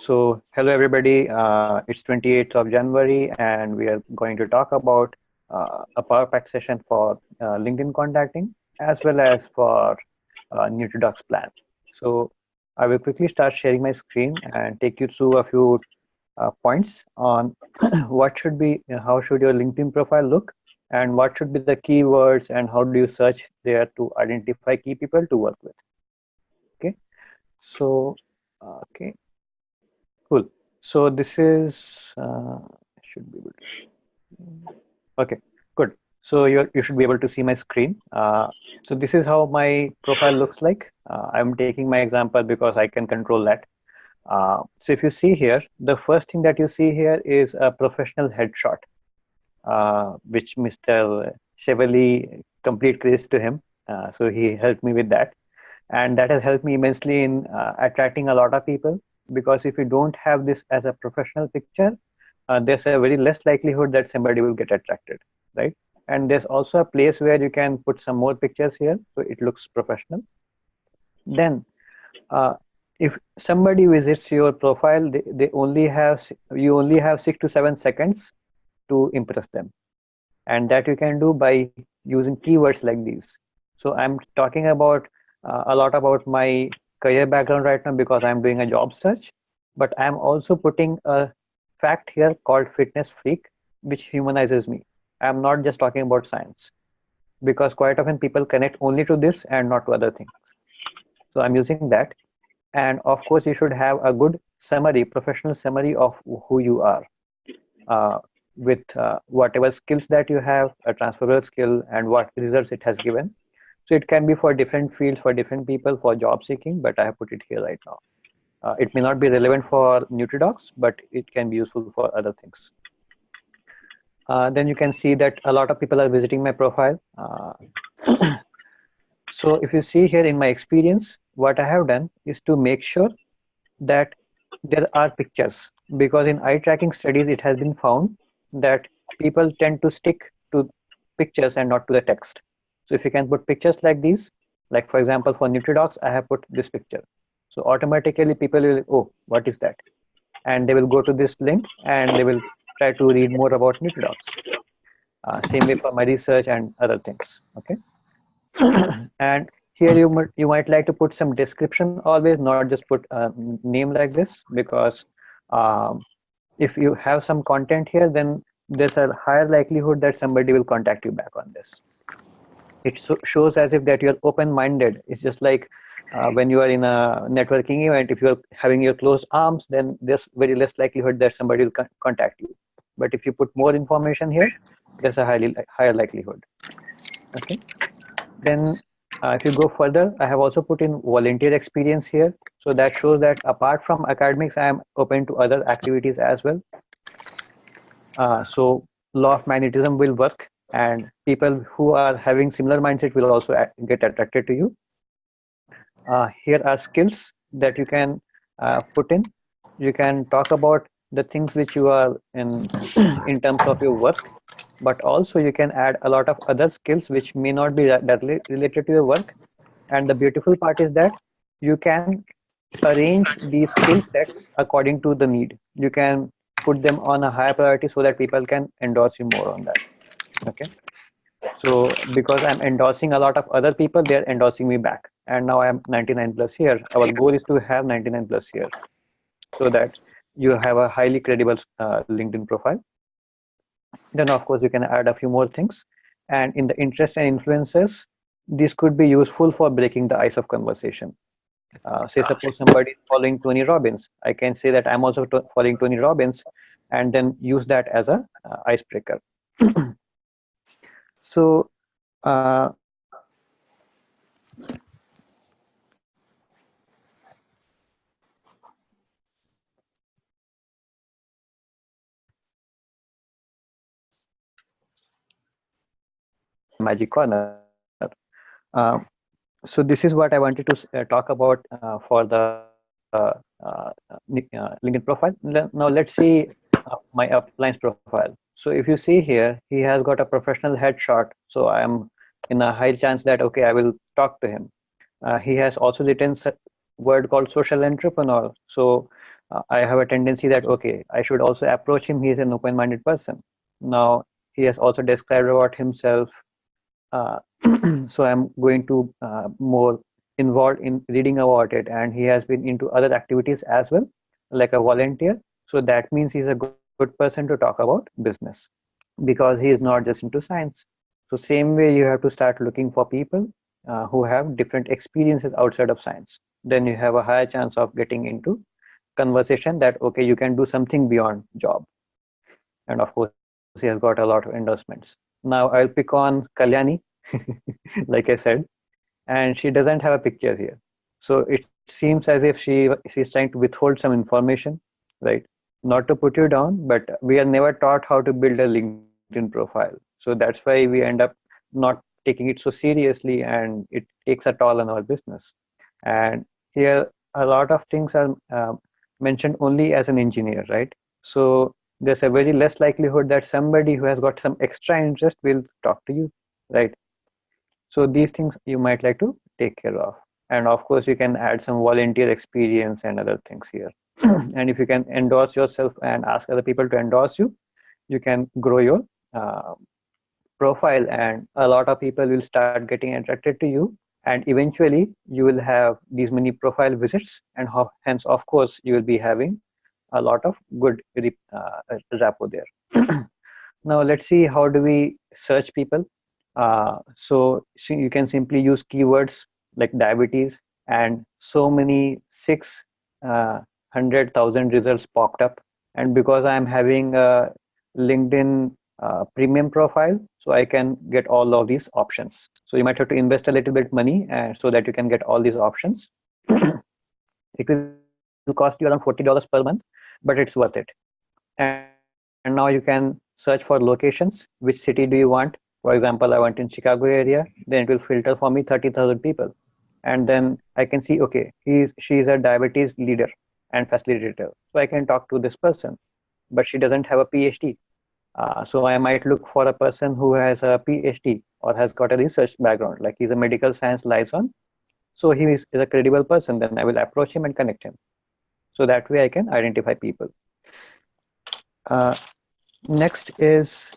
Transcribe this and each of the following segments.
Hello everybody. It's 28th of January, and we are going to talk about a Power Pack session for LinkedIn contacting as well as for NutriDocs plan. So I will quickly start sharing my screen and take you through a few points on what should be, how should your LinkedIn profile look, and what should be the keywords, and how do you search there to identify key people to work with. Okay. So, okay. Cool. So this is should be able to. Okay, good. So you should be able to see my screen. So this is how my profile looks like. I'm taking my example because I can control that. So if you see here, the first thing that you see here is a professional headshot, which Mr. Chevalier, complete credits to him. So he helped me with that, and that has helped me immensely in attracting a lot of people, because if you don't have this as a professional picture, there's a very less likelihood that somebody will get attracted, right? And there's also a place where you can put some more pictures here so it looks professional. Then uh, if somebody visits your profile, they only have, you only have 6 to 7 seconds to impress them, and that you can do by using keywords like these. So I'm talking about a lot about my career background right now because I'm doing a job search, but I'm also putting a fact here called fitness freak, which humanizes me. I'm not just talking about science, because quite often people connect only to this and not to other things. So I'm using that. And of course, you should have a good summary, professional summary of who you are, uh, with whatever skills that you have, a transferable skill, and what results it has given. So it can be for different fields, for different people, for job seeking, but I have put it here right now. It may not be relevant for NutriDocs, but it can be useful for other things. Then you can see that a lot of people are visiting my profile. So if you see here in my experience, what I have done is to make sure that there are pictures, because in eye tracking studies, it has been found that people tend to stick to pictures and not to the text. So if you can put pictures like these, like for example, for NutriDocs, I have put this picture. So automatically people will, oh, what is that? And they will go to this link and they will try to read more about NutriDocs. Same way for my research and other things, okay? And here you might like to put some description always, not just put a name like this, because um, if you have some content here, then there's a higher likelihood that somebody will contact you back on this. It shows as if that you're open-minded. It's just like when you are in a networking event, if you're having your closed arms, then there's very less likelihood that somebody will contact you. But if you put more information here, there's a higher likelihood. Okay. Then if you go further, I have also put in volunteer experience here. So that shows that apart from academics, I am open to other activities as well. So law of magnetism will work, and people who are having similar mindset will also get attracted to you. Here are skills that you can put in. You can talk about the things which you are in in terms of your work, but also you can add a lot of other skills which may not be directly related to your work. And the beautiful part is that you can arrange these skill sets according to the need. You can put them on a higher priority so that people can endorse you more on that. Okay. So because I'm endorsing a lot of other people, they're endorsing me back. And now I'm 99 plus here. Our goal is to have 99 plus here, so that you have a highly credible LinkedIn profile. Then of course you can add a few more things. And in the interest and influences, this could be useful for breaking the ice of conversation. Say suppose somebody is following Tony Robbins, I can say that I'm also following Tony Robbins, and then use that as a icebreaker. So magic corner. So this is what I wanted to talk about for the LinkedIn profile. Now let's see my upline's profile. So if you see here, he has got a professional headshot. So I am in a high chance that, okay, I will talk to him. He has also written a word called social entrepreneur. So I have a tendency that, okay, I should also approach him. He is an open-minded person. Now, he has also described about himself. Uh, so I'm going to more involved in reading about it, and he has been into other activities as well, like a volunteer. So that means he's a good person to talk about business because he is not just into science. So same way you have to start looking for people who have different experiences outside of science. Then you have a higher chance of getting into conversation that okay, you can do something beyond job. And of course, he has got a lot of endorsements. Now I'll pick on Kalyani, like I said, and she doesn't have a picture here. So it seems as if she's trying to withhold some information, right? Not to put you down, but we are never taught how to build a LinkedIn profile. So that's why we end up not taking it so seriously, and it takes a toll on our business. And here, a lot of things are mentioned only as an engineer, right? So there's a very less likelihood that somebody who has got some extra interest will talk to you, right? So these things you might like to take care of. And of course, you can add some volunteer experience and other things here. And if you can endorse yourself and ask other people to endorse you, you can grow your uh, profile, and a lot of people will start getting attracted to you. And eventually, you will have these many profile visits, and hence, of course, you will be having a lot of good rapport there. Now let's see how do we search people. So you can simply use keywords like diabetes, and so many 600,000 results popped up. And because I'm having a LinkedIn premium profile, so I can get all of these options. So you might have to invest a little bit money so that you can get all these options. It will cost you around $40 per month, but it's worth it. And now you can search for locations. Which city do you want? For example, I want in Chicago area, then it will filter for me 30,000 people. And then I can see, okay, she's a diabetes leader and facilitator. So I can talk to this person, but she doesn't have a PhD. So I might look for a person who has a PhD or has got a research background, like he's a medical science liaison. So is a credible person, then I will approach him and connect him. So that way I can identify people. Uh, Next is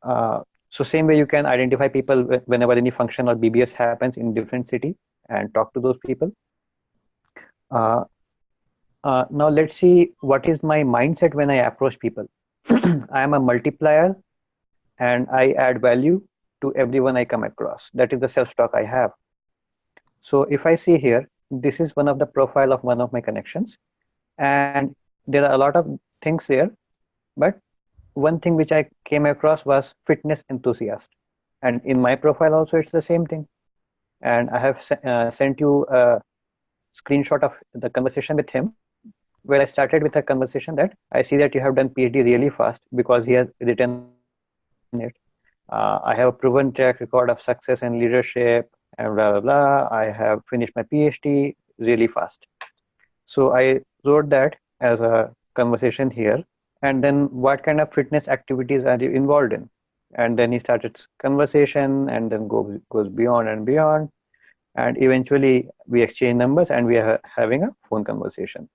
so same way you can identify people whenever any function or BBS happens in different city and talk to those people. Uh, now let's see what is my mindset when I approach people. I am a multiplier and I add value to everyone I come across. That is the self-talk I have. So if I see here, this is one of the profile of one of my connections, and there are a lot of things there, but one thing which I came across was fitness enthusiast. And in my profile also, it's the same thing. And I have sent you a screenshot of the conversation with him, where I started with a conversation that I see that you have done PhD really fast, because he has written it. I have a proven track record of success and leadership and blah, blah, blah. I have finished my PhD really fast. So I wrote that as a conversation here. And then what kind of fitness activities are you involved in? And then he started conversation, and then goes beyond and beyond. And eventually we exchange numbers and we are having a phone conversation.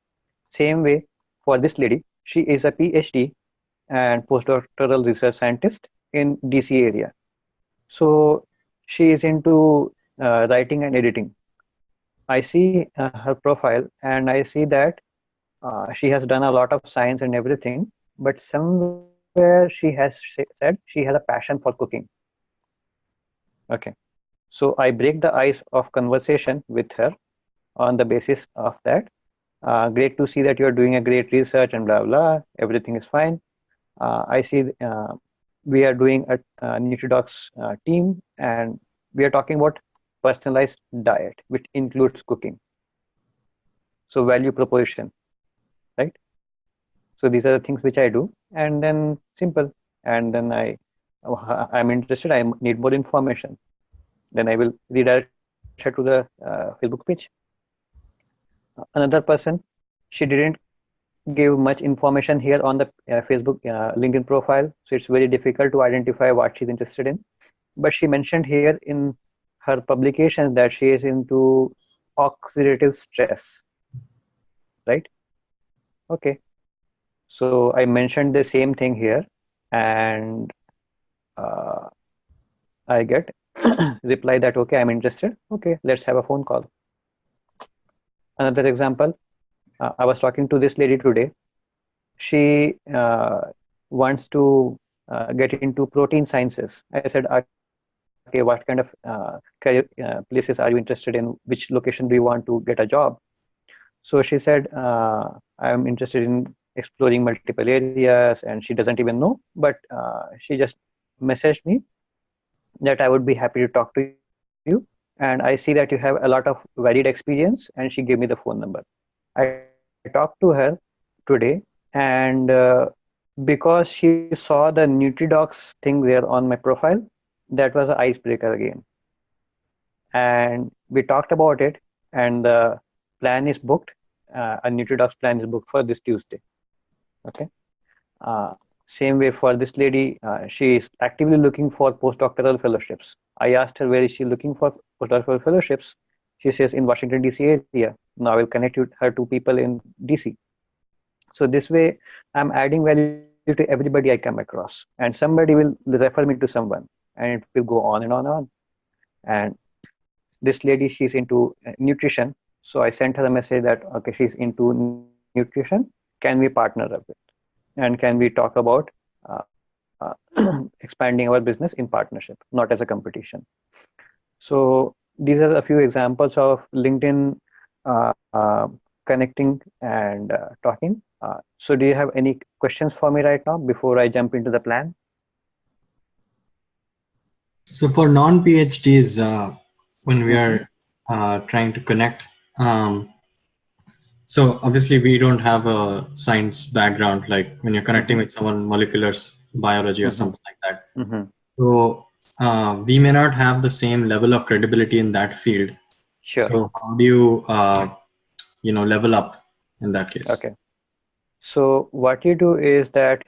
Same way for this lady, she is a PhD and postdoctoral research scientist in DC area. So she is into writing and editing. I see her profile and I see that she has done a lot of science and everything, but somewhere she has said she has a passion for cooking. Okay. So I break the ice of conversation with her on the basis of that. Great to see that you're doing a great research and blah, blah, everything is fine. I see we are doing a NutriDocs team, and we are talking about personalized diet, which includes cooking. So value proposition, right? So these are the things which I do, and then simple. And then I'm interested. I need more information. Then I will redirect her to the Facebook page. Another person, she didn't give much information here on the Facebook LinkedIn profile, so it's very difficult to identify what she's interested in. But she mentioned here in her publications that she is into oxidative stress, right? Okay. So I mentioned the same thing here, and uh, I get reply that okay, I'm interested. Okay, let's have a phone call. Another example, I was talking to this lady today. She wants to get into protein sciences. I said, okay, what kind of career places are you interested in? Which location do you want to get a job? So she said, I'm interested in exploring multiple areas, and she doesn't even know, but she just messaged me that I would be happy to talk to you. And I see that you have a lot of varied experience, and she gave me the phone number. I talked to her today, and because she saw the NutriDocs thing there on my profile, that was an icebreaker again. And we talked about it, and the plan is booked. A NutriDocs plan is booked for this Tuesday. Okay. Uh, Same way for this lady, she is actively looking for postdoctoral fellowships. I asked her where is she looking for postdoctoral fellowships. She says in Washington D.C. area. Now I will connect her to people in DC. So this way, I'm adding value to everybody I come across, and somebody will refer me to someone, and it will go on and on and on. And this lady, she's into nutrition, so I sent her a message that okay, she's into nutrition. Can we partner up with, and can we talk about expanding our business in partnership, not as a competition? So these are a few examples of LinkedIn connecting and talking. So do you have any questions for me right now before I jump into the plan? So for non-PhDs, when we are trying to connect, so obviously we don't have a science background, like when you're connecting with someone molecular biology or something like that. So we may not have the same level of credibility in that field. Sure. So how do you level up in that case? Okay. So what you do is that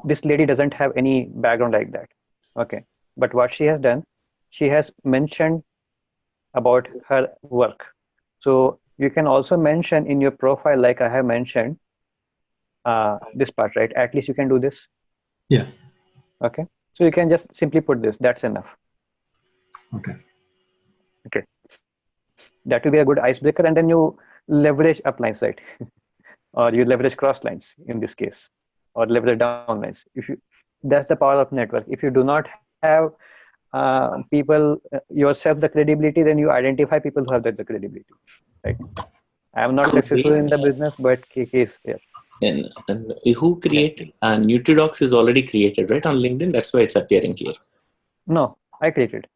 this lady doesn't have any background like that. Okay. But what she has done, she has mentioned about her work. So you can also mention in your profile, like I have mentioned, this part, right? At least you can do this. Yeah. Okay. So you can just simply put this. That's enough. Okay. Okay. That will be a good icebreaker, and then you leverage uplines, right? Or you leverage cross lines in this case, or leverage downlines. If you, that's the power of network. If you do not have people yourself the credibility, then you identify people who have the credibility, right? I am not successful in the business, but KK is there. And who created? NutriDocs is already created, right, on LinkedIn. That's why it's appearing here. No, I created.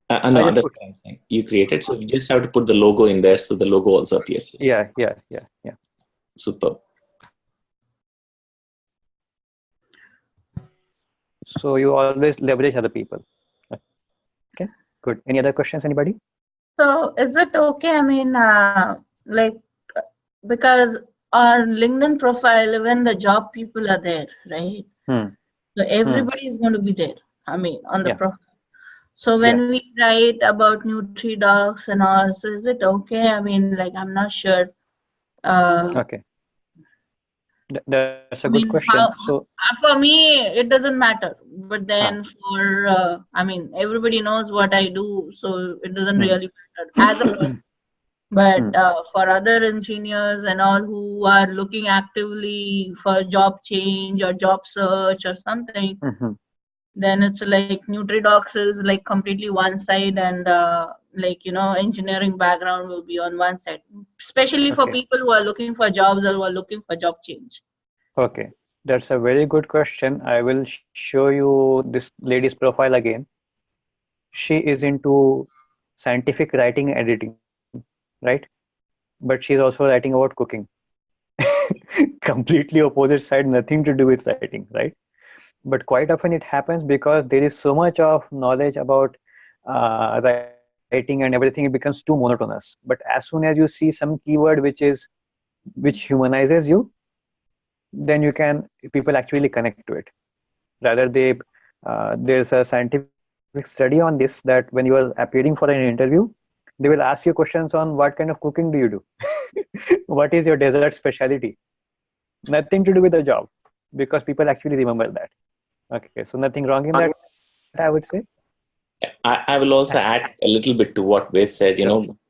No, that's what I'm saying. You created, so you just have to put the logo in there, so the logo also appears. Yeah. Superb. So you always leverage other people. Okay, good. Any other questions, anybody? So is it okay? I mean, like, because our LinkedIn profile, even the job people are there, right? So everybody is going to be there. I mean, on the profile. So when we write about NutriDocs and all, so is it okay? I mean, like, I'm not sure. Okay. That's a good question. So for me, it doesn't matter. But then for, I mean, everybody knows what I do, so it doesn't really matter as a person. But for other engineers and all who are looking actively for job change or job search or something, then it's like NutriDocs is like completely one side, and like, you know, engineering background will be on one side, especially for people who are looking for jobs or who are looking for job change. Okay, that's a very good question. I will show you this lady's profile again. She is into scientific writing and editing, right? But she's also writing about cooking. Completely opposite side, nothing to do with writing, right? But quite often it happens because there is so much of knowledge about writing and everything, it becomes too monotonous. But as soon as you see some keyword which humanizes you, then you can, people actually connect to it. Rather, there's a scientific study on this, that when you are appearing for an interview, they will ask you questions on what kind of cooking do you do. What is your dessert specialty? Nothing to do with the job, because people actually remember that. Okay, so nothing wrong in that, I would say. I will also add a little bit to what Ved said.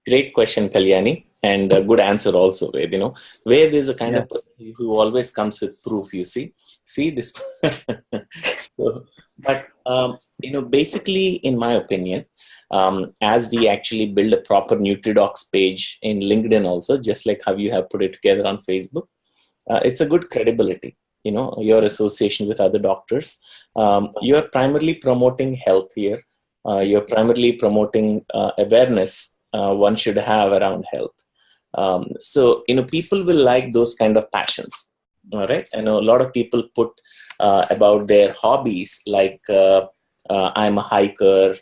Great question, Kalyani, and a good answer also, Ved. Ved is a kind of person who always comes with proof. You see this. But basically, in my opinion, as we actually build a proper NutriDocs page in LinkedIn, also just like how you have put it together on Facebook, it's a good credibility. Your association with other doctors. You are primarily promoting health here. You're primarily promoting awareness one should have around health. So, people will like those kind of passions. All right. I know a lot of people put about their hobbies, like I'm a hiker,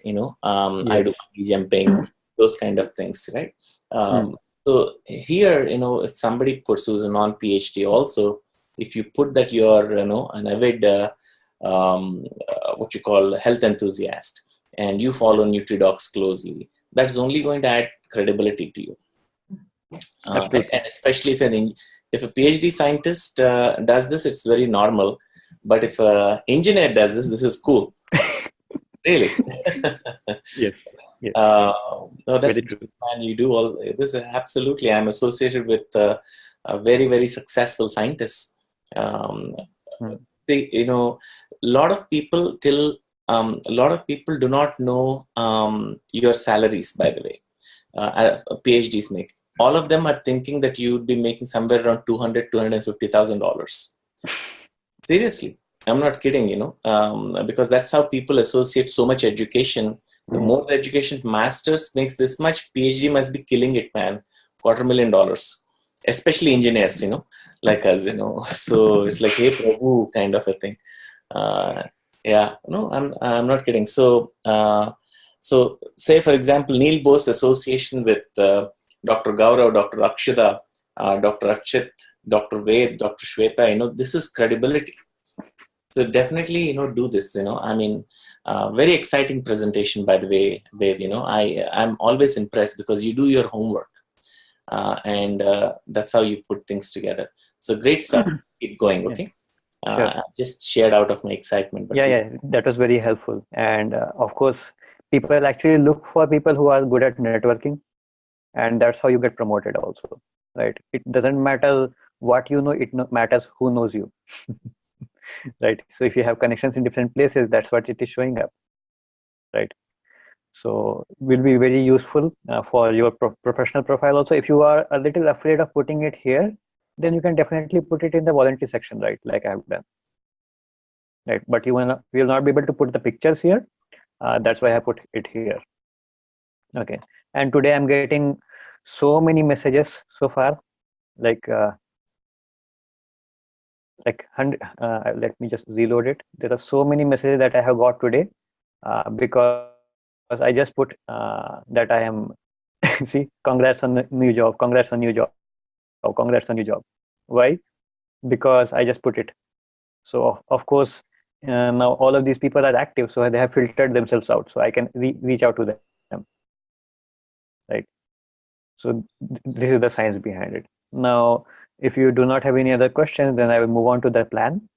I do jumping, those kind of things, right? So here, if somebody pursues a non-PhD also, if you put that you're, an avid, what you call health enthusiast, and you follow NutriDocs closely, that's only going to add credibility to you. And especially if a PhD scientist does this, it's very normal. But if an engineer does this is cool. Really? Yes. No, that's true. And you do all this. Absolutely. I'm associated with a very, very successful scientists. A lot of people do not know your salaries, by the way. PhDs make. All of them are thinking that you would be making somewhere around $250,000. Seriously, I'm not kidding. Because that's how people associate so much education. The more the education, masters makes this much, PhD must be killing it, man. $250,000, especially engineers, like us, So it's like, hey, Prabhu, kind of a thing. I'm not kidding. So say, for example, Neil Bose association with Dr. Gaurav, Dr. Akshada, Dr. Akshit, Dr. Ved, Dr. Shweta, this is credibility. So definitely, do this, very exciting presentation, by the way, Ved, I'm always impressed because you do your homework and that's how you put things together. So great stuff. Keep going. Okay. Sure. Just shared out of my excitement. But that was very helpful. And of course, people actually look for people who are good at networking, and that's how you get promoted also, right? It doesn't matter what you know, it matters who knows you. Right? So if you have connections in different places, that's what it is showing up, right? So will be very useful for your professional profile also. If you are a little afraid of putting it here, then you can definitely put it in the voluntary section, right? Like I have done, right? But you will not be able to put the pictures here. That's why I put it here. Okay. And today I'm getting so many messages so far, like 100. Let me just reload it. There are so many messages that I have got today because I just put that I am. See, congrats on the new job. Congrats on new job. Oh, congrats on your job. Why? Because I just put it. So of course, now all of these people are active, so they have filtered themselves out, so I can reach out to them, right? So this is the science behind it. Now, if you do not have any other questions, then I will move on to the plan.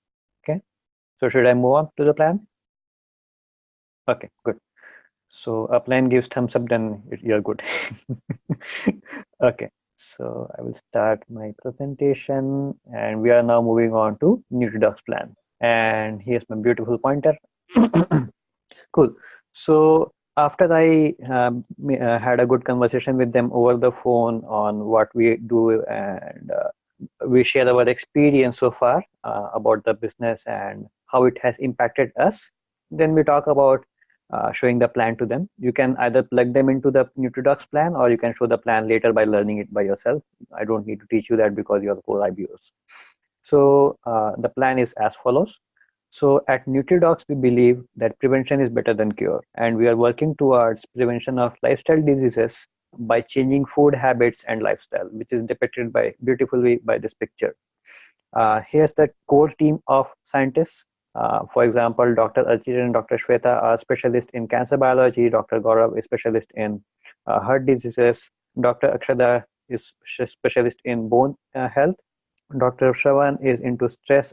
Okay. So should I move on to the plan? Okay, good. So upline gives thumbs up, then you're good. Okay. So I will start my presentation, and we are now moving on to NutriDocs plan. And here's my beautiful pointer. Cool. So after I had a good conversation with them over the phone on what we do, and we share our experience so far about the business and how it has impacted us, then we talk about showing the plan to them. You can either plug them into the NutriDocs plan, or you can show the plan later by learning it by yourself. I don't need to teach you that because you're the core IBOs. So the plan is as follows. So at NutriDocs, we believe that prevention is better than cure, and we are working towards prevention of lifestyle diseases by changing food habits and lifestyle, which is depicted beautifully by this picture. Here's the core team of scientists. For example, Dr. Archit and Dr. Shweta are specialists in cancer biology. Dr. Gaurav is specialist in heart diseases. Dr. Akshada is specialist in bone health. Dr. Shravan is into stress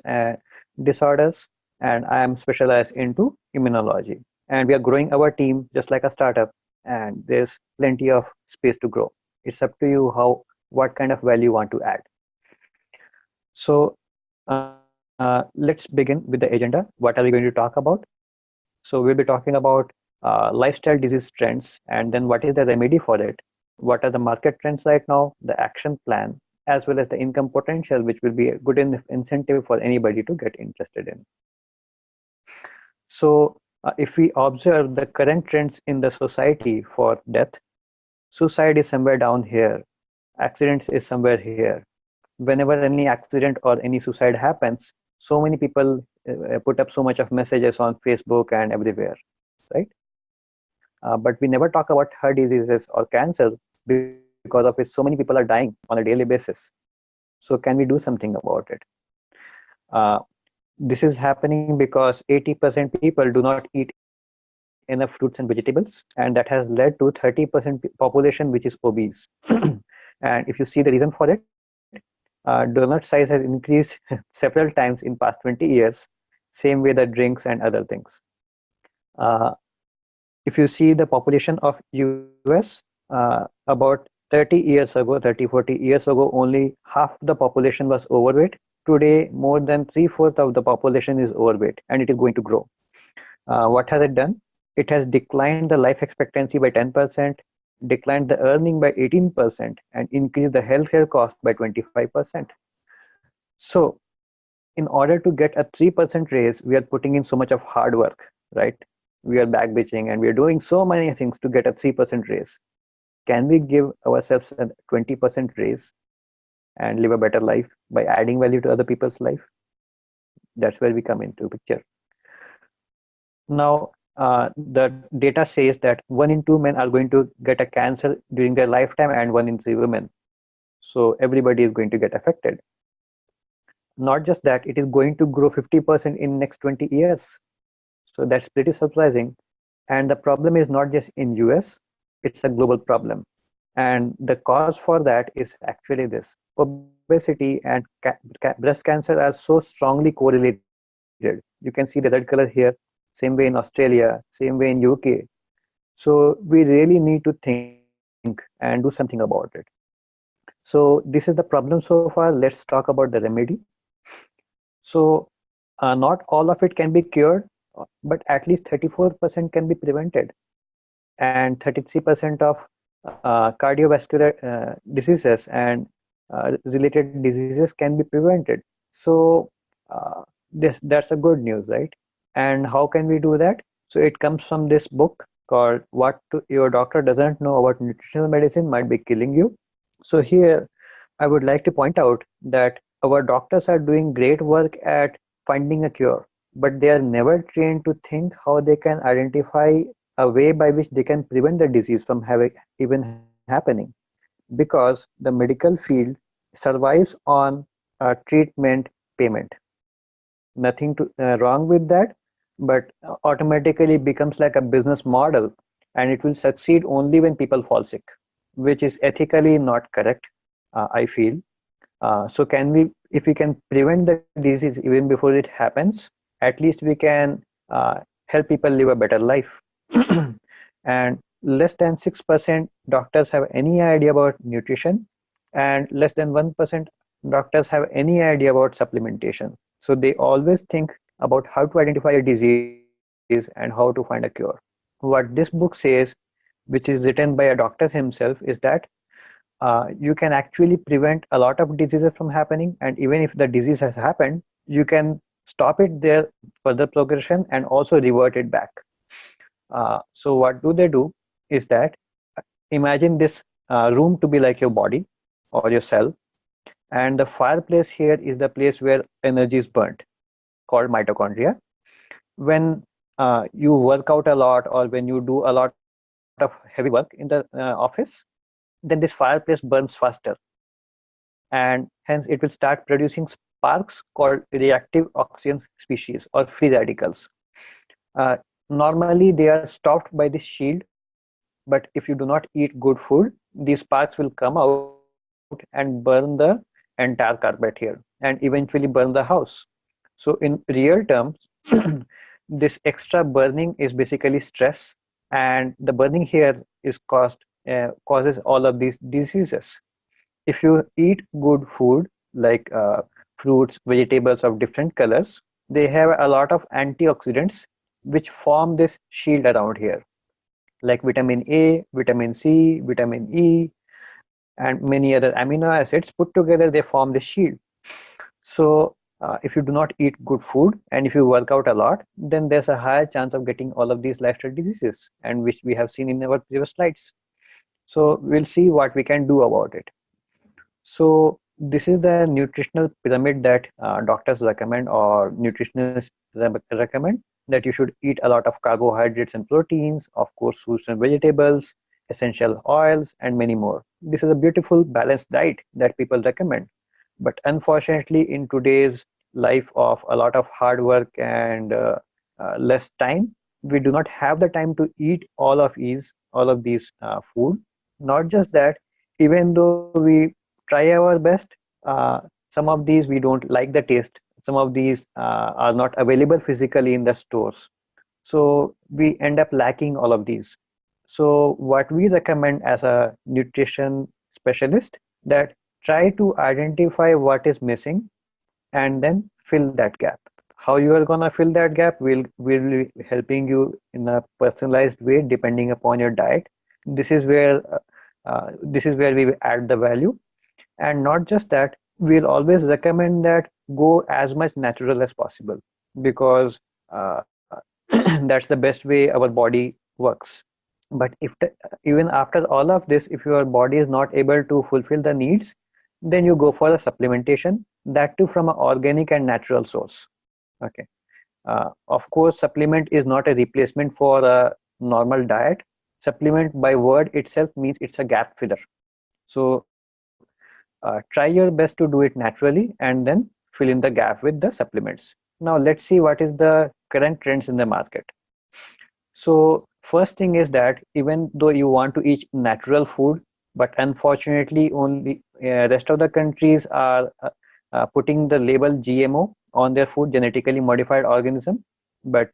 disorders, and I am specialized into immunology. And we are growing our team just like a startup, and there's plenty of space to grow. It's up to you what kind of value you want to add. So let's begin with the agenda. What are we going to talk about? So we'll be talking about lifestyle disease trends, and then what is the remedy for it? What are the market trends right now? The action plan, as well as the income potential, which will be a good incentive for anybody to get interested in. So if we observe the current trends in the society for death, suicide is somewhere down here, accidents is somewhere here. Whenever any accident or any suicide happens, so many people put up so much of messages on Facebook and everywhere, right? But we never talk about heart diseases or cancer, because of which so many people are dying on a daily basis. So can we do something about it? This is happening because 80% people do not eat enough fruits and vegetables, and that has led to 30% population which is obese. And if you see the reason for it, donut size has increased several times in past 20 years, same way the drinks and other things. If you see the population of US, about 30 years ago, 40 years ago, only half the population was overweight. Today, more than 3/4 of the population is overweight, and it is going to grow. What has it done? It has declined the life expectancy by 10%, declined the earning by 18%, and increased the healthcare cost by 25%. So, in order to get a 3% raise, we are putting in so much of hard work, right? We are back bitching and we are doing so many things to get a 3% raise. Can we give ourselves a 20% raise and live a better life by adding value to other people's life? That's where we come into picture. Now, the data says that 1 in 2 men are going to get a cancer during their lifetime, and 1 in 3 women. So everybody is going to get affected. Not just that, it is going to grow 50% in next 20 years. So that's pretty surprising. And the problem is not just in US, it's a global problem. And the cause for that is actually this. Obesity and breast cancer are so strongly correlated. You can see the red color here, same way in Australia, same way in UK. So we really need to think and do something about it. So this is the problem so far. Let's talk about the remedy. So not all of it can be cured, but at least 34% can be prevented, and 33% of cardiovascular diseases and related diseases can be prevented. So that's a good news, right? And how can we do that? So it comes from this book called What Your Doctor Doesn't Know About Nutritional Medicine Might Be Killing You. So here I would like to point out that our doctors are doing great work at finding a cure, but they are never trained to think how they can identify a way by which they can prevent the disease from even happening, because the medical field survives on treatment payment. Nothing wrong with that, but automatically becomes like a business model, and it will succeed only when people fall sick, which is ethically not correct, I feel. So if we can prevent the disease even before it happens, at least we can help people live a better life. And less than 6% doctors have any idea about nutrition, and less than 1% doctors have any idea about supplementation. So they always think about how to identify a disease and how to find a cure. What this book says, which is written by a doctor himself, is that you can actually prevent a lot of diseases from happening, and even if the disease has happened, you can stop it there, further progression, and also revert it back. So what do they do is that imagine this room to be like your body or your cell, and the fireplace here is the place where energy is burnt, called mitochondria. When you work out a lot, or when you do a lot of heavy work in the office, then this fireplace burns faster, and hence it will start producing sparks called reactive oxygen species or free radicals. Normally they are stopped by this shield, but if you do not eat good food, these sparks will come out and burn the entire carpet here and eventually burn the house. So in real terms, this extra burning is basically stress, and the burning here is causes all of these diseases. If you eat good food like fruits, vegetables of different colors, they have a lot of antioxidants which form this shield around here, like vitamin A, vitamin C, vitamin E, and many other amino acids put together, they form the shield. So if you do not eat good food and if you work out a lot, then there's a higher chance of getting all of these lifestyle diseases, and which we have seen in our previous slides. So we'll see what we can do about it. So this is the nutritional pyramid that doctors recommend or nutritionists recommend, that you should eat a lot of carbohydrates and proteins, of course, fruits and vegetables, essential oils, and many more. This is a beautiful balanced diet that people recommend. But unfortunately, in today's life of a lot of hard work and less time, we do not have the time to eat all of these food. Not just that, even though we try our best, uh, some of these we don't like the taste. Some of these are not available physically in the stores. So we end up lacking all of these. So what we recommend as a nutrition specialist, that try to identify what is missing and then fill that gap. How you are gonna fill that gap will be helping you in a personalized way depending upon your diet. This is where we add the value. And not just that, we'll always recommend that go as much natural as possible, because that's the best way our body works. But even after all of this, if your body is not able to fulfill the needs, then you go for a supplementation, that too from an organic and natural source. Okay. Of course, supplement is not a replacement for a normal diet. Supplement by word itself means it's a gap filler. So try your best to do it naturally and then fill in the gap with the supplements. Now let's see what is the current trends in the market. So first thing is that even though you want to eat natural food, but unfortunately only rest of the countries are putting the label GMO on their food, genetically modified organism. But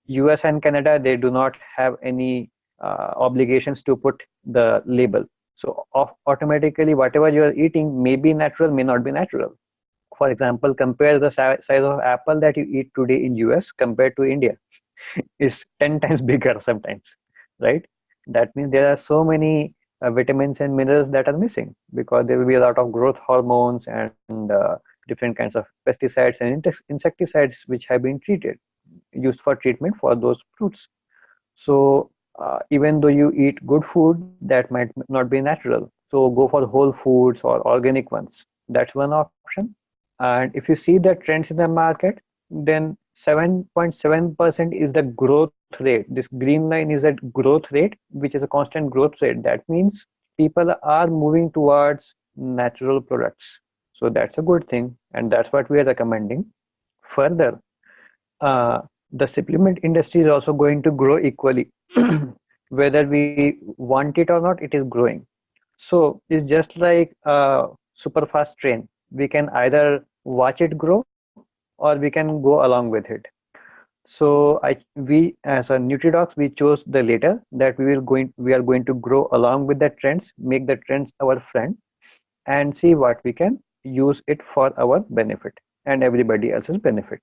US and Canada, they do not have any obligations to put the label. So automatically, whatever you are eating may be natural, may not be natural. For example, compare the size of apple that you eat today in US compared to India. Is 10 times bigger sometimes, right? That means there are so many vitamins and minerals that are missing, because there will be a lot of growth hormones and different kinds of pesticides and insecticides which have been used for treatment for those fruits. So even though you eat good food, that might not be natural. So go for whole foods or organic ones. That's one option. And if you see the trends in the market, then 7.7% is the growth rate. This green line is a growth rate, which is a constant growth rate. That means people are moving towards natural products. So that's a good thing, and that's what we are recommending. Further, the supplement industry is also going to grow equally. Whether we want it or not, it is growing. So it's just like a super fast train. We can either watch it grow or we can go along with it. So we as a NutriDocs, we chose the later, that we are going to grow along with the trends, make the trends our friend, and see what we can use it for our benefit and everybody else's benefit.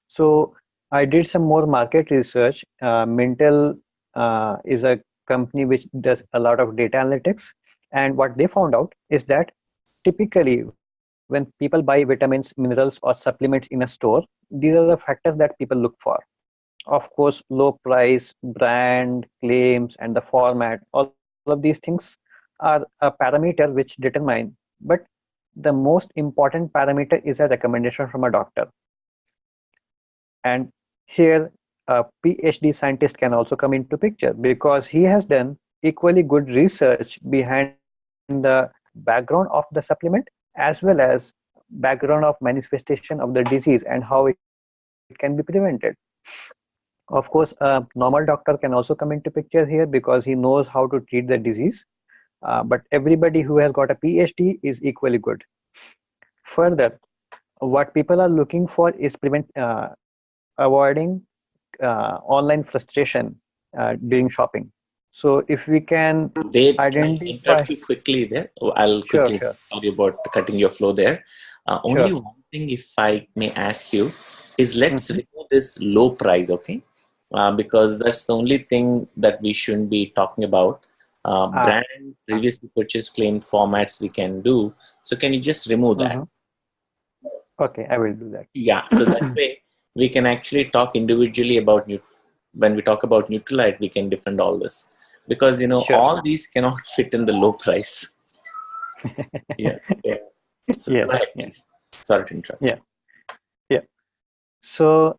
So I did some more market research. Mintel is a company which does a lot of data analytics, and what they found out is that typically when people buy vitamins, minerals, or supplements in a store, these are the factors that people look for. Of course, low price, brand, claims, and the format, all of these things are a parameter which determine, but the most important parameter is a recommendation from a doctor. And here a PhD scientist can also come into picture, because he has done equally good research behind the background of the supplement, as well as background of manifestation of the disease and how it can be prevented. Of course, a normal doctor can also come into picture here, because he knows how to treat the disease. but everybody who has got a PhD is equally good. Further, what people are looking for is avoiding online frustration during shopping. So if we can Wait, can I identify, interrupt you quickly there? I'll sure, quickly, sure, sorry about cutting your flow there. Only sure. one thing, if I may ask you, is let's Mhm. remove this low price, okay? Because that's the only thing that we shouldn't be talking about. Brand, previously purchase claim formats we can do. So can you just remove that? Mhm. Okay, I will do that. Yeah, so that way we can actually talk individually about when we talk about Nutrilite, we can defend all this, because Sure. all these cannot fit in the low price. Yeah. So Yes, go ahead, yeah, please. Sorry to interrupt. yeah. So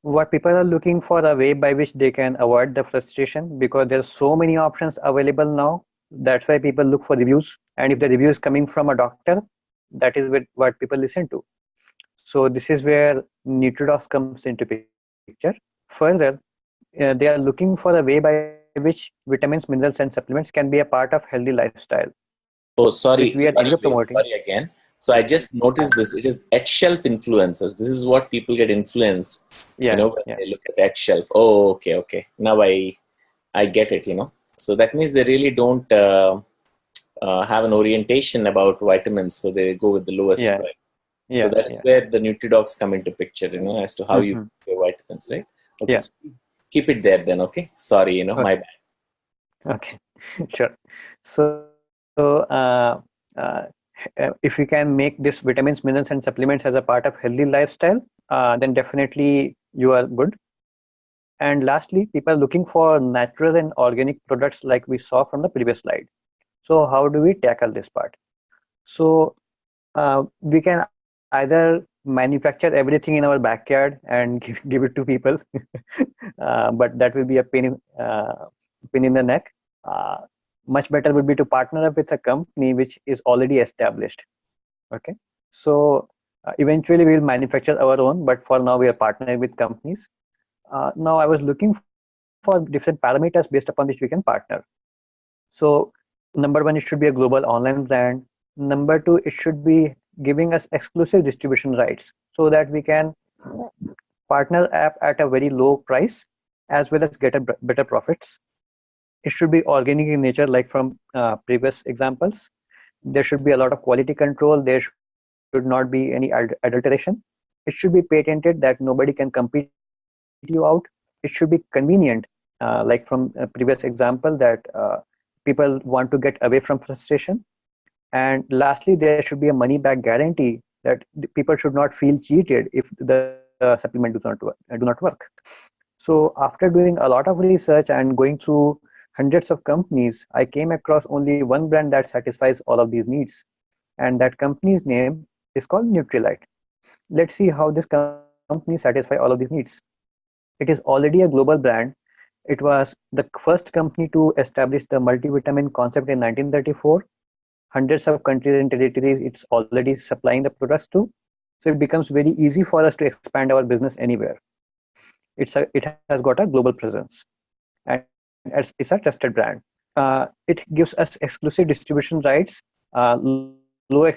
what people are looking for a way by which they can avoid the frustration, because there's so many options available now. That's why people look for reviews, and if the review is coming from a doctor, that is what people listen to. So this is where NutriDocs comes into picture. Further, they are looking for a way by which vitamins, minerals, and supplements can be a part of healthy lifestyle, Oh, which we are anyway promoting. sorry again. So I just noticed this. It is at shelf influencers. This is what people get influenced, Yeah, when yeah, they look at shelf. Oh, okay. Now I get it. So that means they really don't have an orientation about vitamins, so they go with the lowest yeah, price. So yeah, that is yeah. where the NutriDocs come into picture, as to how you Hmm. pick your vitamins, right? Okay, Yeah. so keep it there then. Okay, sorry, my Okay. bad. Okay. Sure. So if we can make this vitamins, minerals, and supplements as a part of healthy lifestyle, then definitely you are good. And lastly, people are looking for natural and organic products like we saw from the previous slide. So how do we tackle this part? So we can either manufacture everything in our backyard and give it to people, but that will be a pain in the neck. Uh, Much better would be to partner up with a company which is already established. Okay, so eventually we'll manufacture our own, but for now we are partnering with companies. Now I was looking for different parameters based upon which we can partner. So number one, it should be a global online brand. Number two, it should be giving us exclusive distribution rights so that we can partner app at a very low price as well as get a better profits. It should be organic in nature, like from previous examples. There should be a lot of quality control. There should not be any adulteration. It should be patented that nobody can compete you out. It should be convenient, like from a previous example, that people want to get away from frustration. And lastly, there should be a money back guarantee that the people should not feel cheated if the supplement do not work. So after doing a lot of research and going through hundreds of companies, I came across only one brand that satisfies all of these needs. And that company's name is called Nutrilite. Let's see how this company satisfies all of these needs. It is already a global brand. It was the first company to establish the multivitamin concept in 1934. Hundreds of countries and territories it's already supplying the products to. So it becomes very easy for us to expand our business anywhere. It has got a global presence, and it's a trusted brand. It gives us exclusive distribution rights, low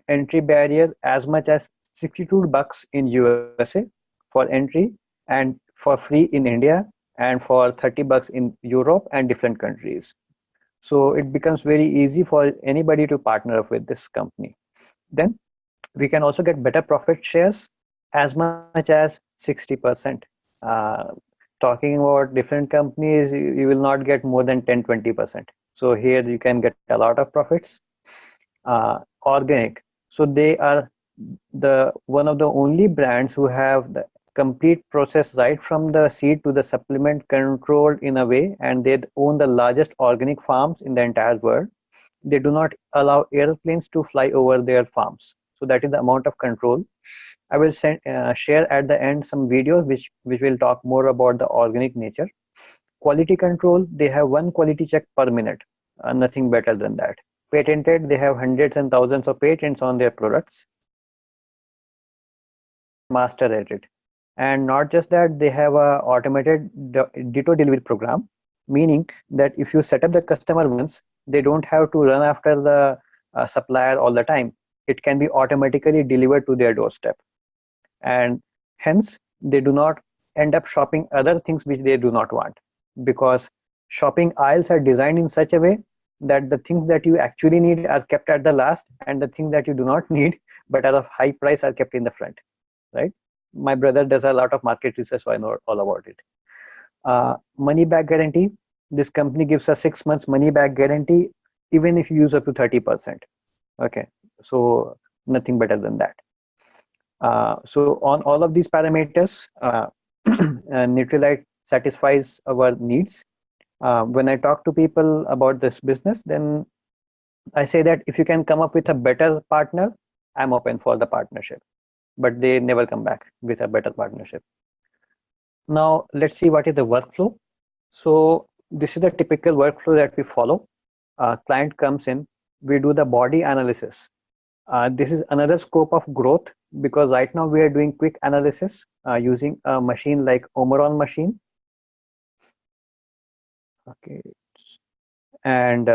entry barrier, as much as $62 in USA for entry, and for free in India, and for $30 in Europe and different countries. So it becomes very easy for anybody to partner up with this company. Then we can also get better profit shares as much as 60%. Uh, Talking about different companies, you will not get more than 10-20%. So here you can get a lot of profits. Organic. So they are the one of the only brands who have the complete process right from the seed to the supplement controlled in a way, and they own the largest organic farms in the entire world. They do not allow airplanes to fly over their farms. So that is the amount of control. I will share at the end some videos which will talk more about the organic nature. Quality control, they have one quality check per minute, nothing better than that. Patented, they have hundreds and thousands of patents on their products. Master at it. And not just that, they have a automated ditto delivery program. meaning that if you set up the customer once, they don't have to run after the supplier all the time. It can be automatically delivered to their doorstep, and hence they do not end up shopping other things which they do not want, because shopping aisles are designed in such a way that the things that you actually need are kept at the last, and the things that you do not need but at a high price are kept in the front, right? My brother does a lot of market research, so I know all about it. Money back guarantee. This company gives a 6 months money back guarantee even if you use up to 30%. Okay, so nothing better than that. So on all of these parameters, Nutrilite satisfies our needs. When I talk to people about this business, then I say that if you can come up with a better partner, I'm open for the partnership, but they never come back with a better partnership. Now let's see what is the workflow. So this is the typical workflow that we follow. Client comes in, we do the body analysis. This is another scope of growth, because right now we are doing quick analysis using a machine like Omron machine. Okay, and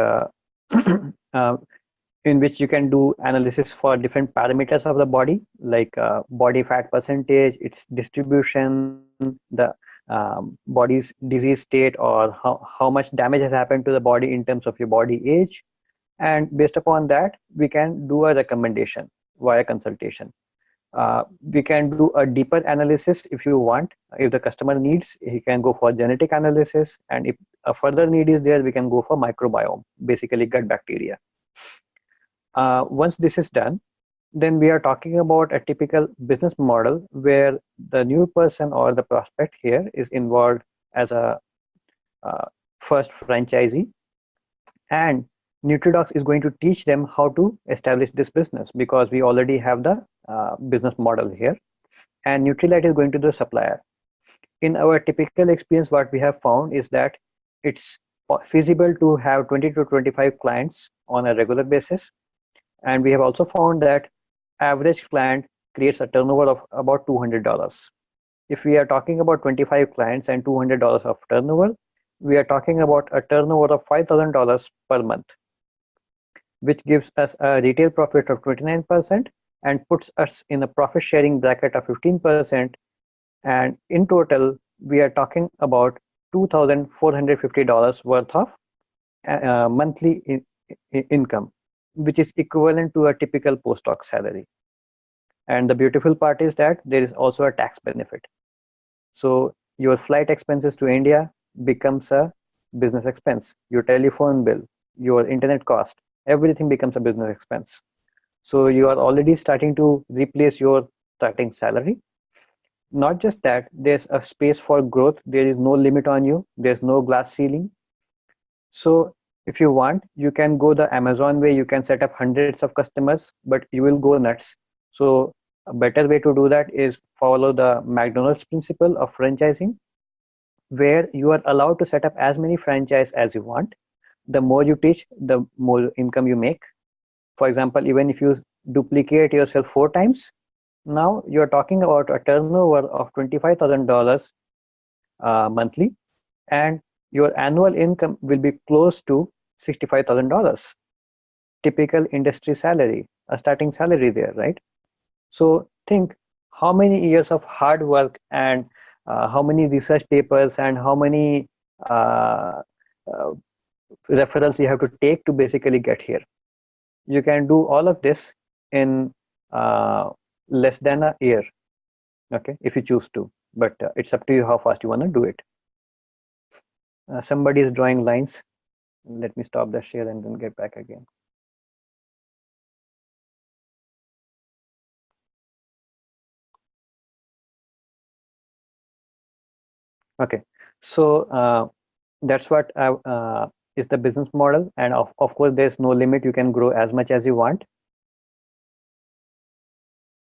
in which you can do analysis for different parameters of the body, like body fat percentage, its distribution, the body's disease state, or how much damage has happened to the body in terms of your body age. And based upon that, we can do a recommendation via consultation. We can do a deeper analysis if you want. If the customer needs, he can go for genetic analysis, and if a further need is there, we can go for microbiome, basically gut bacteria. Once this is done, then we are talking about a typical business model where the new person or the prospect here is involved as a first franchisee, and Nutridocs is going to teach them how to establish this business, because we already have the business model here, and Nutrilite is going to the supplier. In our typical experience, what we have found is that it's feasible to have 20 to 25 clients on a regular basis, and we have also found that average client creates a turnover of about $200. If we are talking about 25 clients and $200 of turnover, we are talking about a turnover of $5,000 per month, which gives us a retail profit of 29% and puts us in a profit sharing bracket of 15%. And in total, we are talking about $2,450 worth of monthly income, which is equivalent to a typical postdoc salary. And the beautiful part is that there is also a tax benefit. So your flight expenses to India becomes a business expense. Your telephone bill, your internet cost, everything becomes a business expense. So you are already starting to replace your starting salary. Not just that, there's a space for growth. There is no limit on you. There's no glass ceiling. So if you want, you can go the Amazon way. You can set up hundreds of customers, but you will go nuts. So a better way to do that is follow the McDonald's principle of franchising, where you are allowed to set up as many franchises as you want. The more you teach, the more income you make. For example, even if you duplicate yourself 4 times, now you're talking about a turnover of $25,000 monthly, and your annual income will be close to $65,000. Typical industry salary, a starting salary there, right? So think how many years of hard work and how many research papers and how many referrals you have to take to basically get here. You can do all of this in less than a year, okay, if you choose to, but it's up to you how fast you want to do it. Somebody is drawing lines. Let me stop the share and then get back again. Okay, so that's what is the business model, and of course there's no limit. You can grow as much as you want.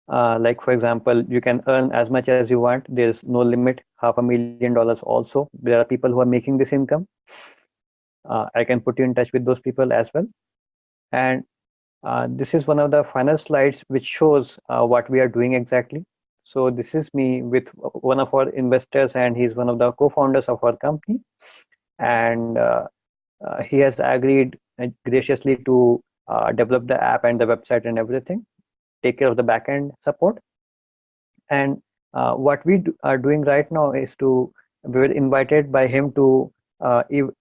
Like for example, you can earn as much as you want. There's no limit. $500,000 also. There are people who are making this income. I can put you in touch with those people as well. And this is one of the final slides which shows what we are doing exactly. So this is me with one of our investors, and he's one of the co-founders of our company. and he has agreed graciously to develop the app and the website and everything, take care of the backend support. And what we are doing right now is we were invited by him to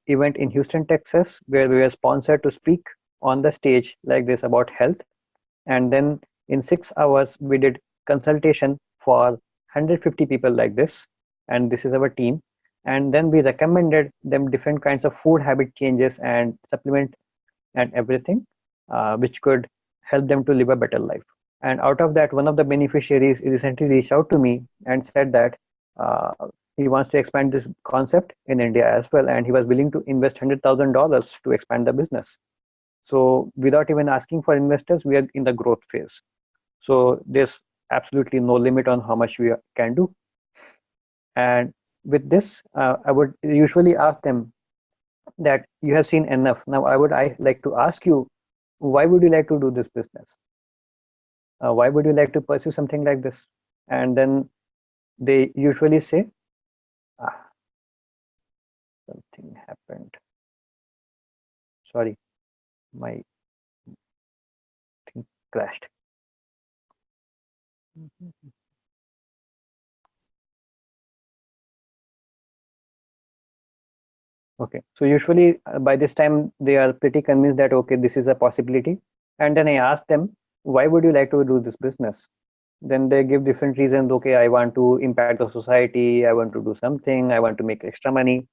event in Houston, Texas, where we were sponsored to speak on the stage like this about health. And then in 6 hours, we did consultation for 150 people like this. And this is our team. And then we recommended them different kinds of food habit changes and supplement and everything, which could help them to live a better life. And out of that, one of the beneficiaries recently reached out to me and said that he wants to expand this concept in India as well, and he was willing to invest $100,000 to expand the business. So without even asking for investors, we are in the growth phase. So there's absolutely no limit on how much we can do. And with this, I would usually ask them that you have seen enough. Now, I like to ask you, why would you like to do this business? Why would you like to pursue something like this? And then they usually say, something happened. Sorry, my thing crashed. Okay, so usually by this time they are pretty convinced that, okay, this is a possibility. And then I ask them, why would you like to do this business? Then they give different reasons. Okay, I want to impact the society, I want to do something, I want to make extra money.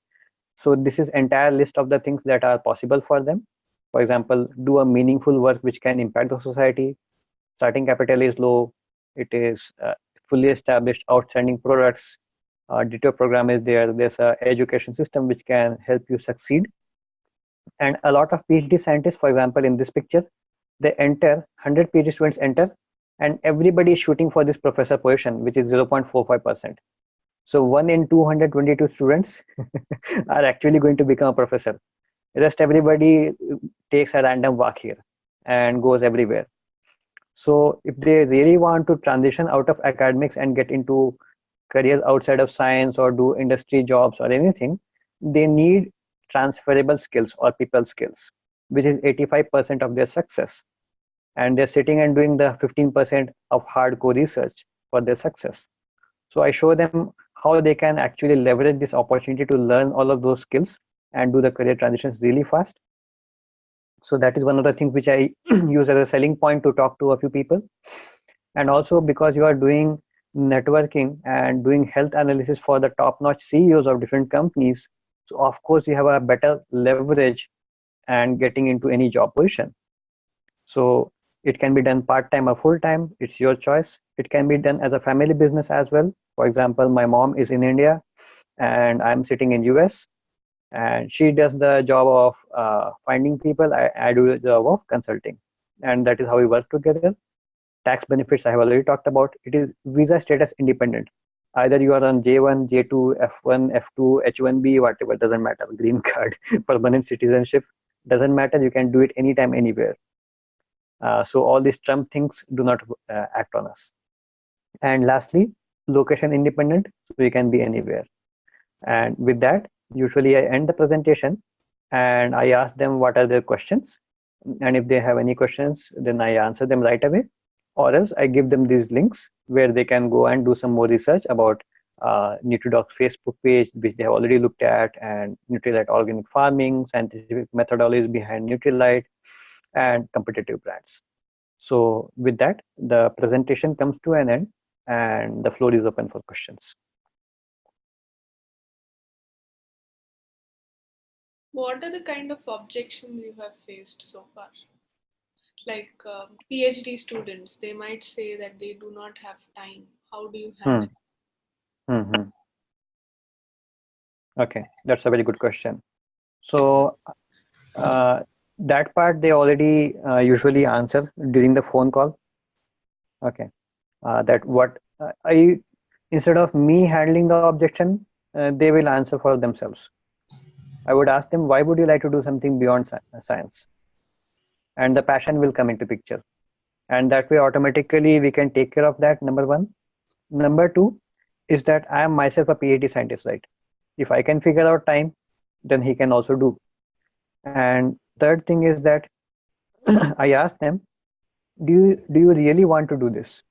So this is entire list of the things that are possible for them. For example, do a meaningful work which can impact the society. Starting capital is low. It is fully established, outstanding products. DTO program is there. There's an education system which can help you succeed. And a lot of PhD scientists, for example, in this picture, they enter, 100 PhD students enter, and everybody is shooting for this professor position, which is 0.45%. So 1 in 222 students are actually going to become a professor. Rest everybody takes a random walk here and goes everywhere. So if they really want to transition out of academics and get into careers outside of science or do industry jobs or anything, they need transferable skills or people skills, which is 85% of their success. And they're sitting and doing the 15% of hardcore research for their success. So I show them how they can actually leverage this opportunity to learn all of those skills and do the career transitions really fast. So that is one of the things which I use as a selling point to talk to a few people. And also because you are doing networking and doing health analysis for the top-notch CEOs of different companies, so of course you have a better leverage and getting into any job position. So it can be done part-time or full-time, it's your choice. It can be done as a family business as well. For example, my mom is in India and I'm sitting in US, and she does the job of finding people. I do the job of consulting, and that is how we work together. Tax benefits I have already talked about. It is visa status independent. Either you are on J1, J2, F1, F2, H1B, whatever, doesn't matter. Green card, permanent citizenship, doesn't matter. You can do it anytime, anywhere. So all these Trump things do not act on us. And lastly, location independent, so you can be anywhere. And with that, usually I end the presentation and I ask them what are their questions. And if they have any questions, then I answer them right away. Or else I give them these links where they can go and do some more research about NutriDocs Facebook page, which they have already looked at, and Nutrilite organic farming, scientific methodologies behind Nutrilite, and competitive brands. So with that, the presentation comes to an end and the floor is open for questions. What are the kind of objections you have faced so far? Like PhD students, they might say that they do not have time. How do you handle it? Okay, that's a very good question. So that part they already usually answer during the phone call. Okay, that what instead of me handling the objection, they will answer for themselves. I would ask them, why would you like to do something beyond science? And the passion will come into picture. And that way automatically we can take care of that, number one. Number two is that I am myself a PhD scientist, right? If I can figure out time then he can also do. And third thing is that I asked them, do you really want to do this?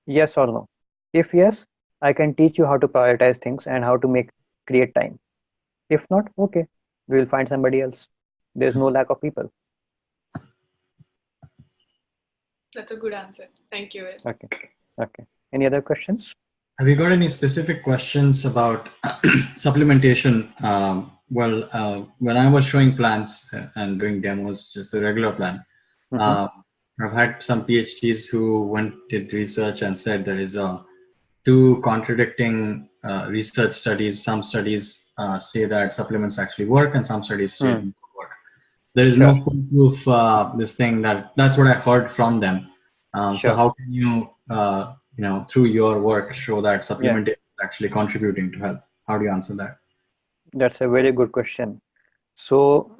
Yes or no? If yes, I can teach you how to prioritize things and how to create time. If not, okay, we will find somebody else. There's no lack of people. That's a good answer. Thank you. Okay. Any other questions? Have you got any specific questions about supplementation? When I was showing plans and doing demos, just the regular plan, I've had some PhDs who did research and said there is two contradicting research studies. Some studies say that supplements actually work, and some studies say they don't work. So there is no foolproof this thing. That's what I heard from them. So how can you through your work show that supplementation is actually contributing to health? How do you answer that? That's a very good question. So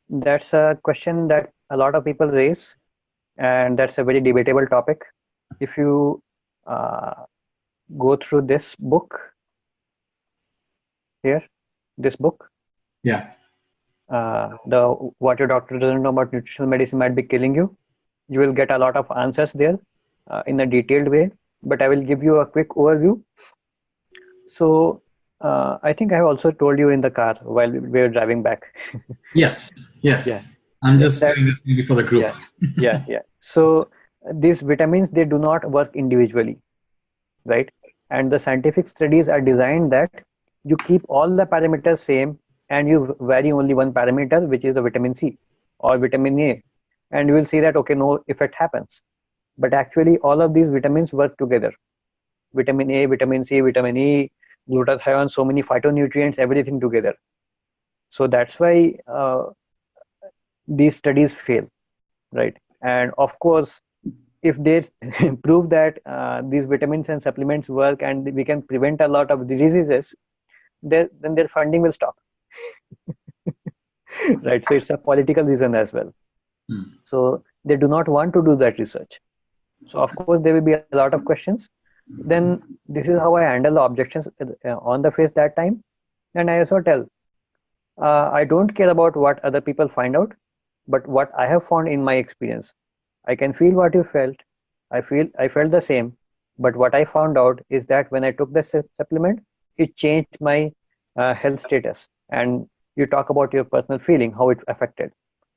that's a question that a lot of people raise, and that's a very debatable topic. If you go through this book here, this book, the What Your Doctor Doesn't Know About Nutritional Medicine Might Be Killing You, you will get a lot of answers there in a detailed way, but I will give you a quick overview. So I think I have also told you in the car while we were driving back. Yes. I'm just doing this maybe for the group. Yeah. So these vitamins, they do not work individually, right? And the scientific studies are designed that you keep all the parameters same and you vary only one parameter, which is the vitamin C or vitamin A. And you will see that, okay, no effect happens. But actually, all of these vitamins work together. Vitamin A, vitamin C, vitamin E, glutathione, so many phytonutrients, everything together. So that's why these studies fail, right? And of course, if they prove that these vitamins and supplements work and we can prevent a lot of diseases, then their funding will stop. Right? So it's a political reason as well. So they do not want to do that research. So of course there will be a lot of questions. Then this is how I handle the objections on the face that time. And I also tell, I don't care about what other people find out, but what I have found in my experience. I can feel what you felt. I felt the same. But what I found out is that when I took the supplement, it changed my health status. And you talk about your personal feeling, how it affected.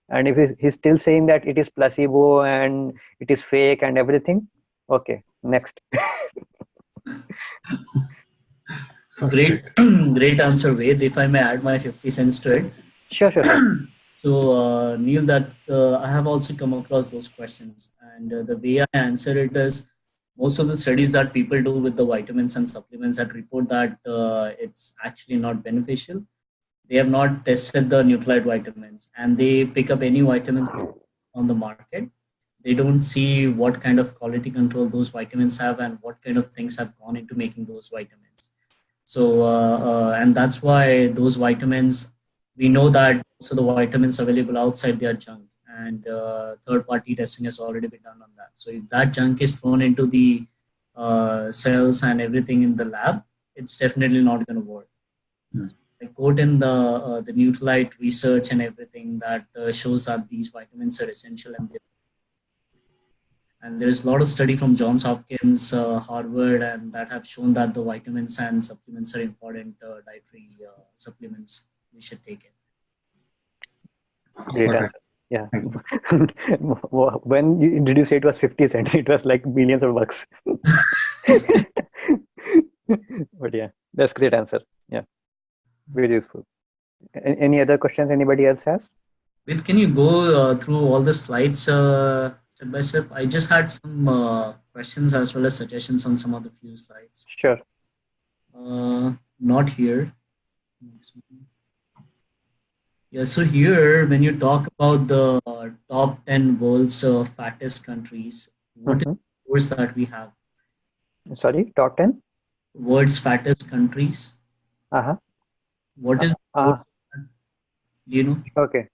And if he's still saying that it is placebo and it is fake and everything, okay, next. Great answer, Ved. If I may add my 50 cents to it. Sure. So, Neil, that I have also come across those questions, and the way I answer it is, most of the studies that people do with the vitamins and supplements that report that it's actually not beneficial. They have not tested the Nutralite vitamins, and they pick up any vitamins on the market. They don't see what kind of quality control those vitamins have and what kind of things have gone into making those vitamins. So, and that's why those vitamins, we know that most of the vitamins available outside, they are junk, and third-party testing has already been done on that. So if that junk is thrown into the cells and everything in the lab, it's definitely not going to work. I quote in the Nutralite research and everything that shows that these vitamins are essential, and there's a lot of study from Johns Hopkins, Harvard, and that have shown that the vitamins and supplements are important dietary supplements. We should take it. Great answer. Yeah. When you did you say it was 50 cents? It was like millions of bucks. But yeah, that's great answer. Yeah. Very useful. Any other questions anybody else has? Wait, can you go through all the slides step by step? I just had some questions as well as suggestions on some of the few slides. Sure. Not here. Yeah, so here, when you talk about the top 10 world's fattest countries, what is the words that we have? Sorry, top 10? World's fattest countries. What is do you know? Okay.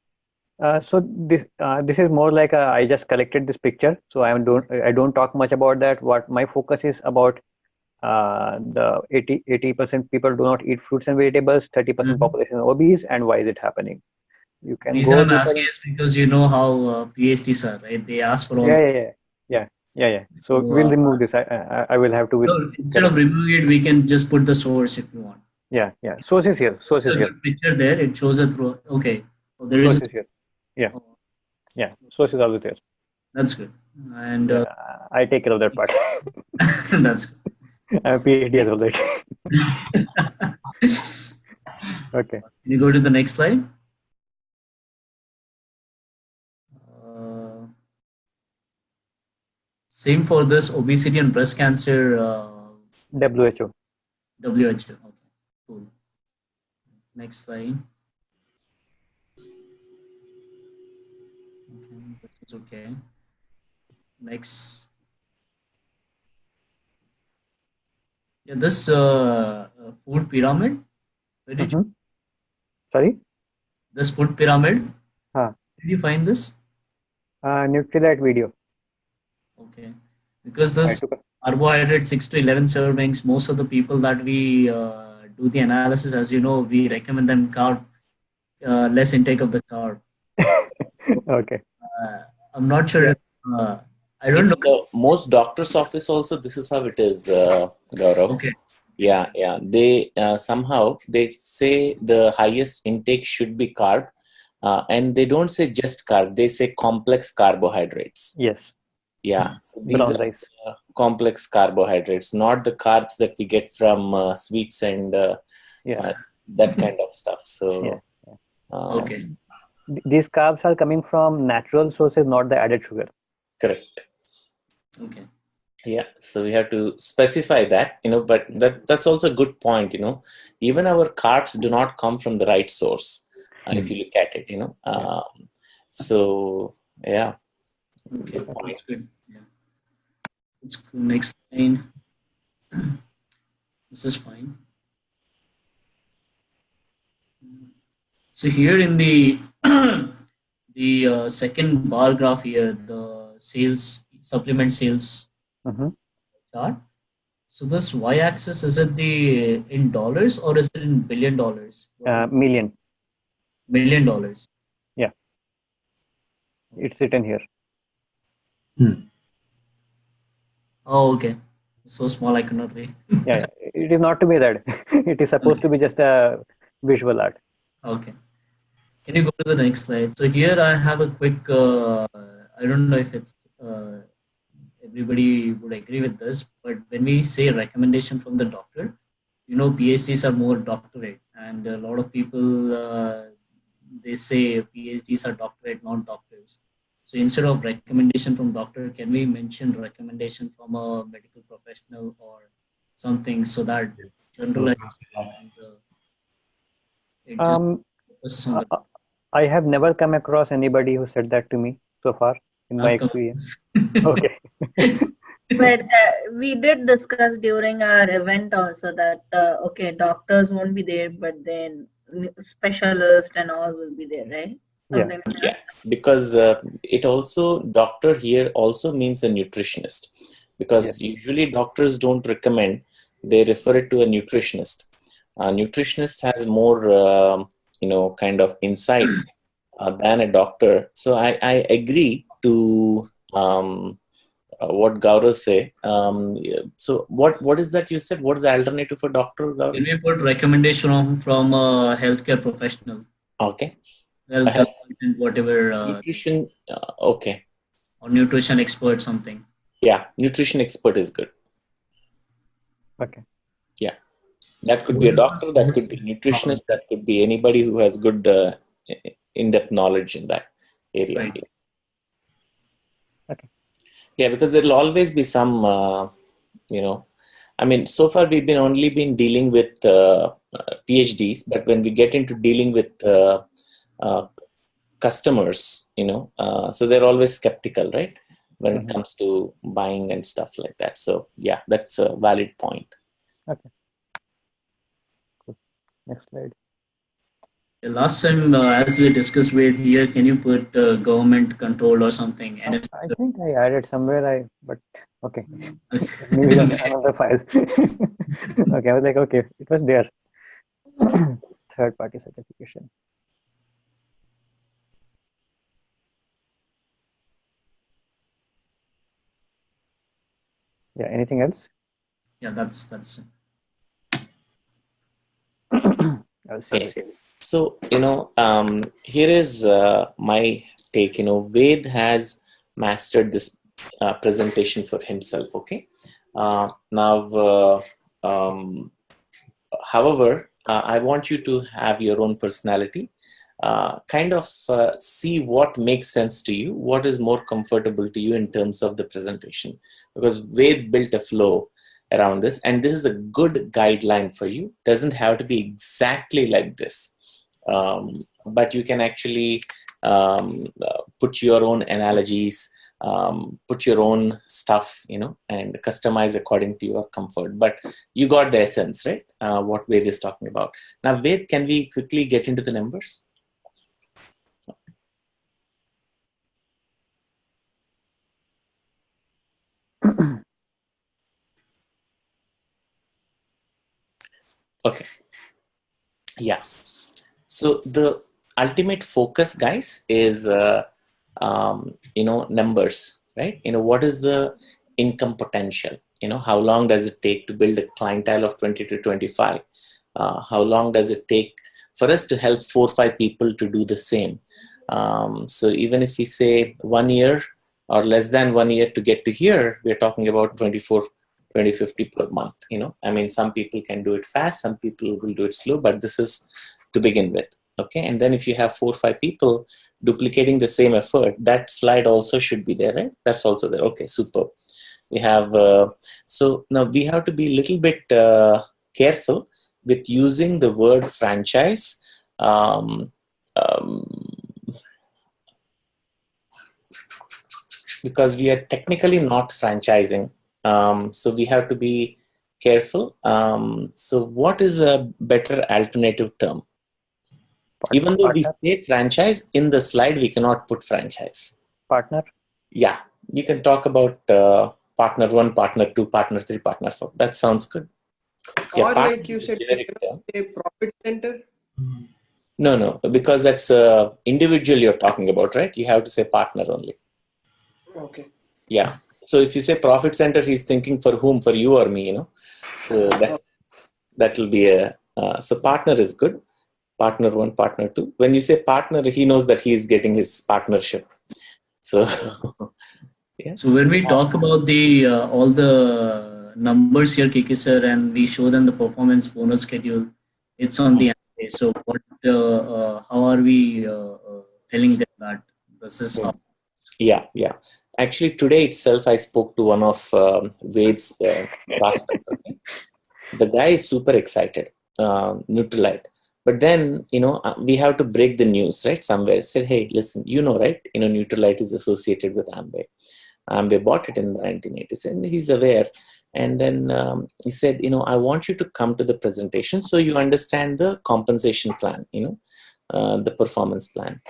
So this is more like I just collected this picture, so I don't talk much about that. What my focus is about, the 80% people do not eat fruits and vegetables, 30% population is obese, and why is it happening? You can reason go I'm deeper. asking is because you know how PhDs are, right? They ask for all. Yeah. So we'll remove this. I will have to. No, instead of removing it, we can just put the source if you want. Yeah. Source is here. Source is here. Picture there. It shows it through. Okay. So there source is. Is here. Yeah. Source is also there. That's good. And I take care of that part. That's good. I'm a PhD as well, right? Okay. Can you go to the next slide? Same for this obesity and breast cancer. WHO. Okay, cool. Next slide. Okay, this is okay. Next. Yeah, this food pyramid. Where did you? Sorry? This food pyramid. Huh. Did you find this? Nutrilite video. Okay, because this carbohydrate 6 to 11 servings, most of the people that we do the analysis, as you know, we recommend them less intake of the carb. Okay. I'm not sure. If, I don't know. Most doctors' office also, this is how it is, Gaurav. Okay. Yeah. They somehow they say the highest intake should be carb, and they don't say just carb. They say complex carbohydrates. Yes. Yeah. So these are complex carbohydrates, not the carbs that we get from sweets and that kind of stuff. So. Okay. These carbs are coming from natural sources, not the added sugar. Correct. Okay. Yeah, so we have to specify that, but that's also a good point, even our carbs do not come from the right source, if you look at it, so yeah. Okay, that's good. Yeah. Let's go next line. This is fine. So here in the the second bar graph here, the supplement sales chart. So this y-axis, is it in dollars or is it in $1 billion? Million. $1 million. Yeah. It's written here. Oh, okay. So small I cannot read. Yeah. It is not to be that. It is supposed to be just a visual art. Okay. Can you go to the next slide? So here I have a quick, I don't know if it's, everybody would agree with this, but when we say recommendation from the doctor, PhDs are more doctorate, and a lot of people, they say PhDs are doctorate, not doctors. So instead of recommendation from doctor, can we mention recommendation from a medical professional or something, so that general I have never come across anybody who said that to me so far in my experience. Okay. But we did discuss during our event also that doctors won't be there, but then specialists and all will be there, right? Yeah, because it also, doctor here also means a nutritionist, because usually doctors don't recommend, they refer it to a nutritionist. A nutritionist has more kind of insight than a doctor. So I agree to what Gaurav say. So what is that you said? What is the alternative for doctor, Gaurav? Can we put recommendation from a healthcare professional? Okay. Health consultant, whatever. Nutrition. Okay. Or nutrition expert, something. Yeah, nutrition expert is good. Okay. Yeah. That could be a doctor, that could be a nutritionist, that could be anybody who has good in-depth knowledge in that area. Right. Okay. Yeah, because there will always be some, so far we've only been dealing with PhDs, but when we get into dealing with customers, so they're always skeptical, right? When it comes to buying and stuff like that. So yeah, that's a valid point. Okay. Next slide. Last time, as we discussed with here, can you put government control or something? I think I added somewhere, but Okay. Maybe another file. Okay, I was like, okay, it was there. Third-party certification. Yeah, anything else? Yeah, that's Okay. So, here is my take. Ved has mastered this presentation for himself. Okay. Now, however, I want you to have your own personality. Kind of see what makes sense to you, what is more comfortable to you in terms of the presentation, because Ved built a flow around this, and this is a good guideline for you. Doesn't have to be exactly like this, but you can actually put your own analogies, put your own stuff, and customize according to your comfort. But you got the essence, right? What Ved is talking about. Now, Ved, can we quickly get into the numbers? Okay. Yeah. So the ultimate focus, guys, is numbers, right? What is the income potential? How long does it take to build a clientele of 20 to 25? How long does it take for us to help 4 or 5 people to do the same? So even if we say 1 year or less than 1 year to get to here, we're talking about 2050 per month. Some people can do it fast, some people will do it slow, but this is to begin with. Okay. And then if you have 4 or 5 people duplicating the same effort, that slide also should be there, right? That's also there. Okay, super. We have, so now we have to be a little bit careful with using the word franchise. Because we are technically not franchising. So we have to be careful. So what is a better alternative term? Even though we say franchise, in the slide, we cannot put franchise. Partner? Yeah, you can talk about partner 1, partner 2, partner 3, partner 4. That sounds good. Yeah, or like you said, a profit center? No, because that's individual you're talking about, right? You have to say partner only. Okay. Yeah. So if you say profit center, he's thinking for whom? For you or me, So that will be a... so partner is good. Partner 1, partner 2. When you say partner, he knows that he is getting his partnership. So, yeah. So when we talk about the all the numbers here, KK sir, and we show them the performance bonus schedule, it's on the Amway. So what? How are we telling them that this is? Yeah. Actually, today itself, I spoke to one of Ved's last. Okay? The guy is super excited, Nutrilite. But then, we have to break the news, right? Somewhere said, hey, listen, right? Nutrilite is associated with Amway. Amway bought it in the 1980s, and he's aware. And then he said, I want you to come to the presentation so you understand the compensation plan, the performance plan.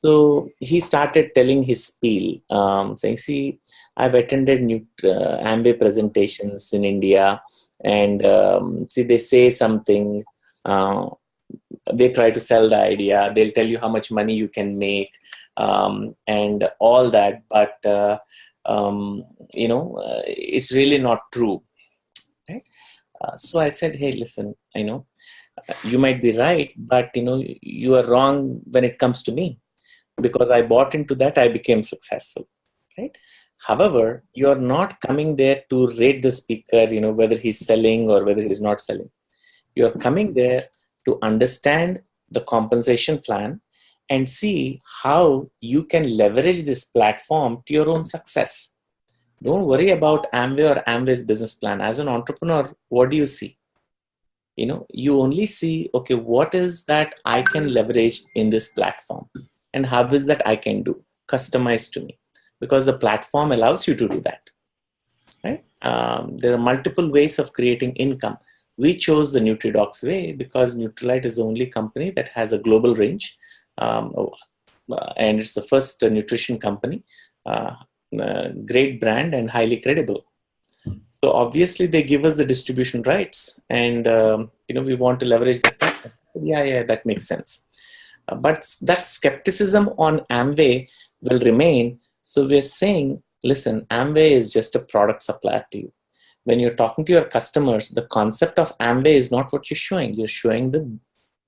So he started telling his spiel, saying, see, I've attended Amway presentations in India, and see, they say something, they try to sell the idea, they'll tell you how much money you can make, and all that, but it's really not true, right? So I said, hey, listen, you might be right, but you are wrong when it comes to me, because I bought into that, I became successful, right? However, you're not coming there to rate the speaker, whether he's selling or whether he's not selling. You're coming there to understand the compensation plan and see how you can leverage this platform to your own success. Don't worry about Amway or Amway's business plan. As an entrepreneur, what do you see? You only see, okay, what is that I can leverage in this platform? And how is that I can do? Customized to me. Because the platform allows you to do that. Right? There are multiple ways of creating income. We chose the NutriDocs way because Nutrilite is the only company that has a global range. And it's the first nutrition company. Great brand and highly credible. So obviously they give us the distribution rights, and we want to leverage that. Yeah, that makes sense. But that skepticism on Amway will remain. So we're saying, listen, Amway is just a product supplier to you. When you're talking to your customers, the concept of Amway is not what you're showing. You're showing the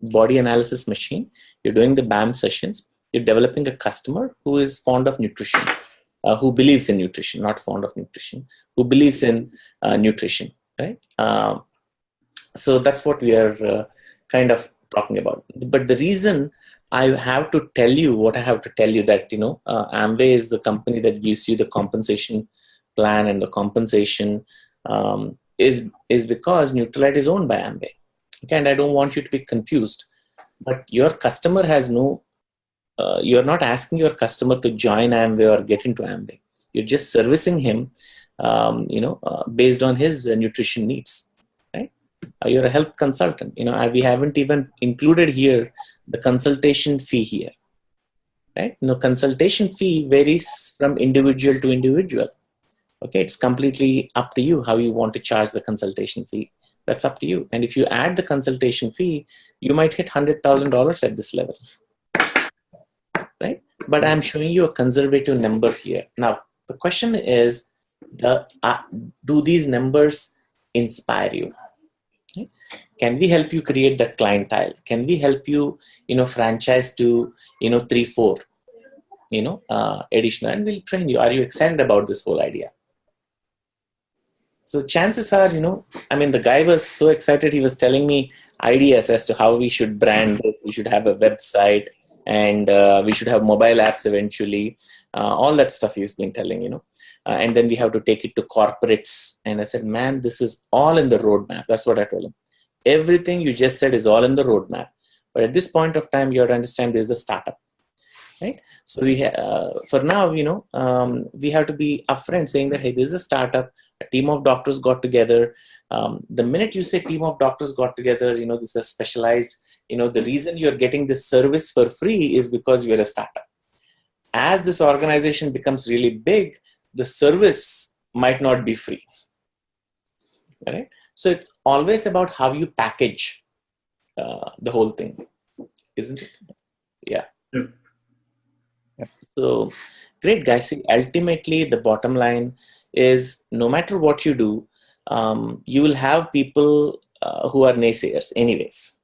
body analysis machine. You're doing the BAM sessions. You're developing a customer who is fond of nutrition, who believes in nutrition, not fond of nutrition, who believes in nutrition, right? So that's what we are kind of talking about. But the reason I have to tell you what I have to tell you, that Amway is the company that gives you the compensation plan, and the compensation is because Nutrilite is owned by Amway. Okay, and I don't want you to be confused. But your customer has no. You're not asking your customer to join Amway or get into Amway. You're just servicing him, based on his nutrition needs. Right? You're a health consultant. We haven't even included here the consultation fee here, right? Consultation fee varies from individual to individual. Okay, it's completely up to you how you want to charge the consultation fee. That's up to you. And if you add the consultation fee, you might hit $100,000 at this level, right? But I'm showing you a conservative number here. Now, the question is, do these numbers inspire you? Can we help you create that clientele? Can we help you, franchise to, 3-4, additional, and we'll train you. Are you excited about this whole idea? So chances are, the guy was so excited. He was telling me ideas as to how we should brand this. We should have a website, and we should have mobile apps eventually. All that stuff he's been telling, and then we have to take it to corporates. And I said, man, this is all in the roadmap. That's what I told him. Everything you just said is all in the roadmap. But at this point of time, you have to understand there's a startup, right? So we for now, we have to be upfront saying that, hey, this is a startup. A team of doctors got together. The minute you say team of doctors got together, this is specialized. The reason you're getting this service for free is because you're a startup. As this organization becomes really big, the service might not be free, right? So it's always about how you package the whole thing, isn't it? Yeah. So great, guys. See, ultimately, the bottom line is, no matter what you do, you will have people who are naysayers anyways,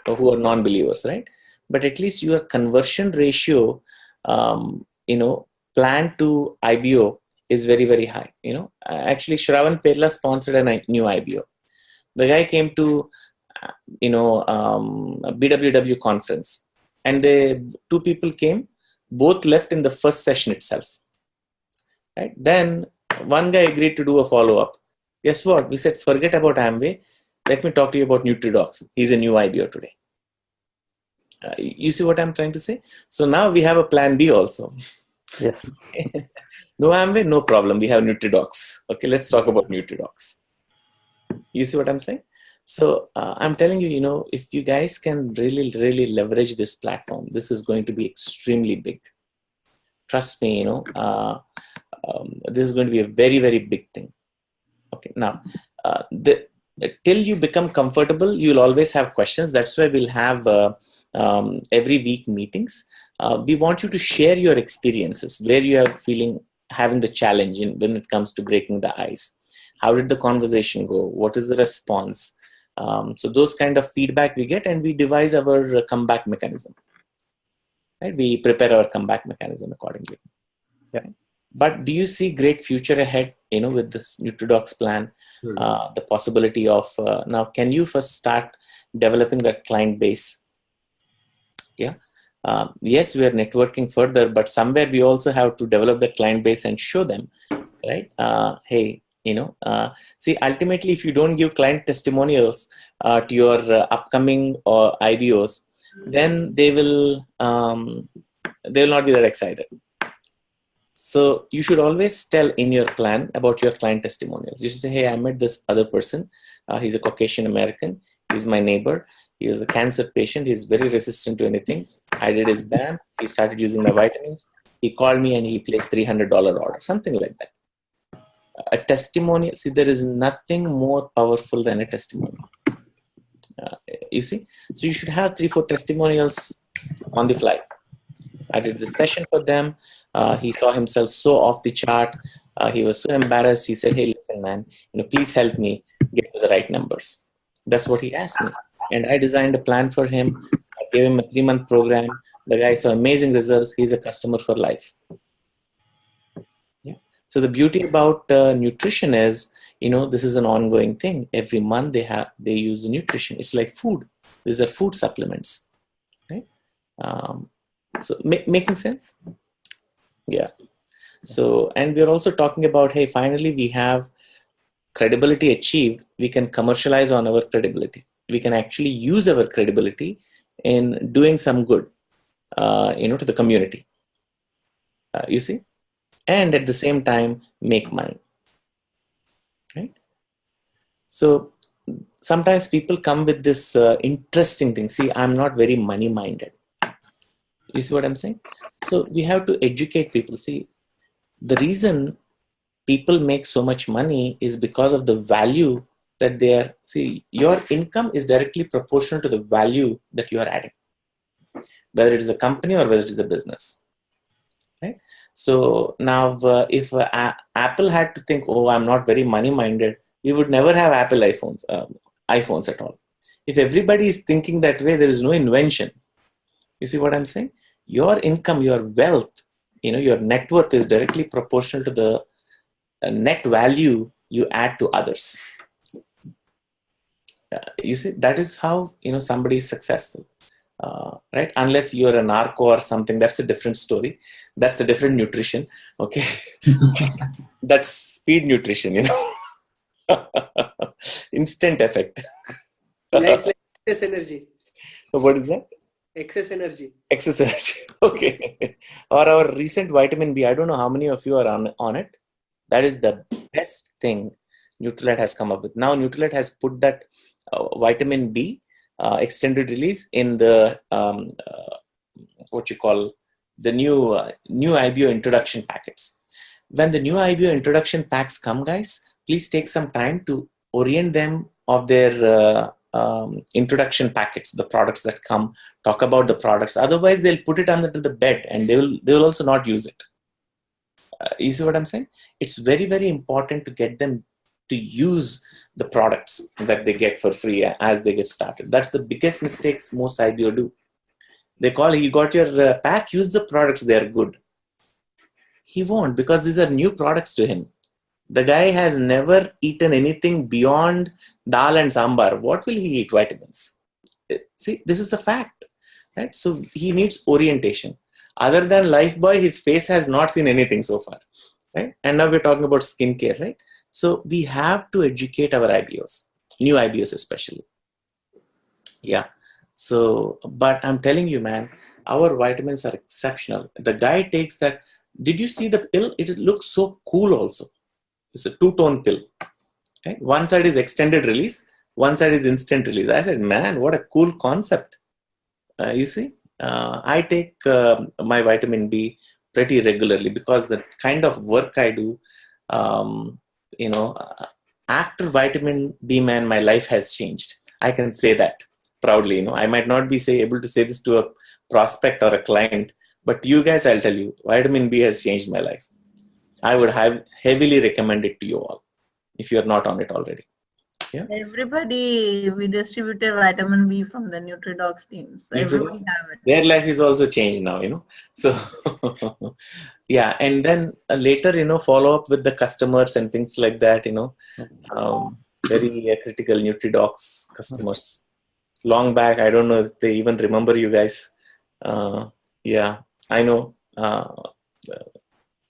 or who are non-believers, right? But at least your conversion ratio, plan to IBO is very, very high. Actually, Shravan Perla sponsored a new IBO. The guy came to, a BWW conference, and two people came, both left in the first session itself. Right? Then one guy agreed to do a follow-up. Guess what? We said, forget about Amway. Let me talk to you about NutriDocs. He's a new IBO today. You see what I'm trying to say? So now we have a plan B also. Yes. No Amway, no problem. We have NutriDocs. Okay, let's talk about NutriDocs. You see what I'm saying? So I'm telling you, if you guys can really, really leverage this platform, this is going to be extremely big. Trust me, this is going to be a very, very big thing. Okay, now, till you become comfortable, you'll always have questions. That's why we'll have every week meetings. We want you to share your experiences, where you are having the challenge when it comes to breaking the ice. How did the conversation go? What is the response? So those kind of feedback we get, and we devise our comeback mechanism. Right? We prepare our comeback mechanism accordingly. Yeah. But do you see great future ahead, with this NutriDocs plan? The possibility of, now, can you first start developing that client base? Yeah. Yes, we are networking further, but somewhere we also have to develop the client base and show them, right? Hey, see, ultimately, if you don't give client testimonials to your upcoming IBOs, then they will not be that excited. So you should always tell in your plan about your client testimonials. You should say, hey, I met this other person. He's a Caucasian American. He's my neighbor. He is a cancer patient. He's very resistant to anything. I did his BAM. He started using my vitamins. He called me and he placed $300 order, something like that. A testimonial, see, there is nothing more powerful than a testimonial. You see, so you should have 3-4 testimonials on the fly. I did this session for them. He saw himself so off the chart. He was so embarrassed. He said, "Hey, listen, man, please help me get to the right numbers." That's what he asked me, and I designed a plan for him. I gave him a 3-month program. The guy saw amazing results. He's a customer for life. Yeah. So the beauty about nutrition is, this is an ongoing thing. Every month they use nutrition. It's like food. These are food supplements, right? So making sense? Yeah. So, and we're also talking about, hey, finally we have credibility achieved. We can commercialize on our credibility. We can actually use our credibility in doing some good, to the community. You see? And at the same time, make money. Right? So sometimes people come with this interesting thing. See, I'm not very money-minded. You see what I'm saying? So we have to educate people. See, the reason people make so much money is because of the value that they are. See, your income is directly proportional to the value that you are adding, whether it is a company or whether it is a business. Right? So now, if Apple had to think, oh, I'm not very money-minded, we would never have Apple iPhones at all. If everybody is thinking that way, there is no invention. You see what I'm saying? Your income, your wealth, your net worth is directly proportional to the net value you add to others. You see, that is how, somebody is successful. Right? Unless you're a narco or something, that's a different story. That's a different nutrition. Okay. That's speed nutrition, Instant effect. It's like excess energy. What is that? Excess energy. Excess energy. Okay. Or our recent vitamin B. I don't know how many of you are on it. That is the best thing Nutrilite has come up with. Now Nutrilite has put that vitamin B extended release in the the new IBO introduction packets. When the new IBO introduction packs come, guys, please take some time to orient them of their introduction packets, the products that come, talk about the products. Otherwise, they'll put it under the bed and they will also not use it. You see what I'm saying? It's very, very important to get them to use the products that they get for free as they get started. That's the biggest mistakes most IBO do. They call, you got your pack, use the products, they're good. He won't, because these are new products to him. The guy has never eaten anything beyond dal and sambar. What will he eat? Vitamins. See, this is the fact, right? So he needs orientation. Other than Lifebuoy, his face has not seen anything so far, right? And now we're talking about skincare, right? So we have to educate our IBOs, new IBOs especially. Yeah. So, but I'm telling you, man, our vitamins are exceptional. The guy takes that. Did you see the pill? It looks so cool also. It's a 2-tone pill. Okay? One side is extended release, one side is instant release. I said, man, what a cool concept. You see, I take my vitamin B pretty regularly because the kind of work I do, after vitamin B, man, my life has changed. I can say that proudly. I might not be able to say this to a prospect or a client, but you guys, I'll tell you, vitamin B has changed my life. I would heavily recommend it to you all if you're not on it already. Yeah. Everybody, we distributed vitamin B from the NutriDocs team. So everybody have it. Their life is also changed now, So, yeah. And then later, follow up with the customers and things like that, very critical NutriDocs customers. Long back, I don't know if they even remember you guys. Yeah, I know.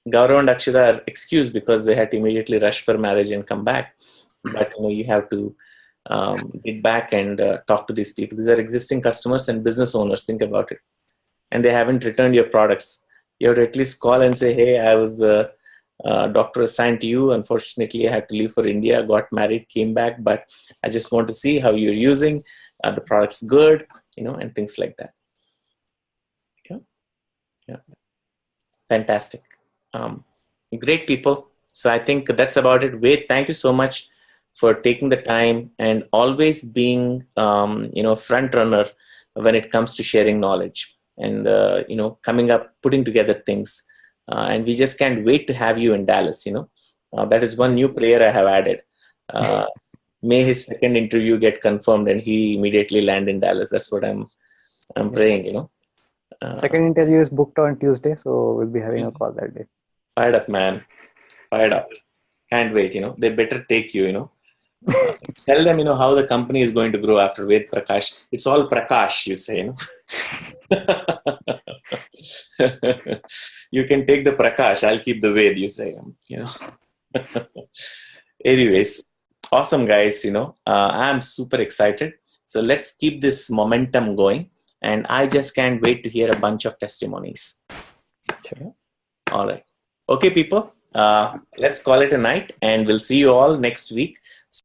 Gaurav and Akshita are excused because they had to immediately rush for marriage and come back. But you have to get back and talk to these people. These are existing customers and business owners. Think about it. And they haven't returned your products. You have to at least call and say, hey, I was a doctor assigned to you. Unfortunately, I had to leave for India, got married, came back. But I just want to see how you're using the product's good, and things like that. Yeah. Fantastic. Great people. So I think that's about it. Ved, thank you so much for taking the time and always being, front runner when it comes to sharing knowledge and, coming up, putting together things. And we just can't wait to have you in Dallas, that is one new prayer I have added. May his second interview get confirmed and he immediately land in Dallas. That's what I'm praying, Second interview is booked on Tuesday, so we'll be having a call that day. Fired up, man. Fired up. Can't wait, They better take you, Tell them, how the company is going to grow after Ved Prakash. It's all Prakash, you say, You can take the Prakash. I'll keep the Ved, you say, Anyways, awesome, guys, I'm super excited. So let's keep this momentum going. And I just can't wait to hear a bunch of testimonies. Sure. All right. Okay, people. Let's call it a night, and we'll see you all next week.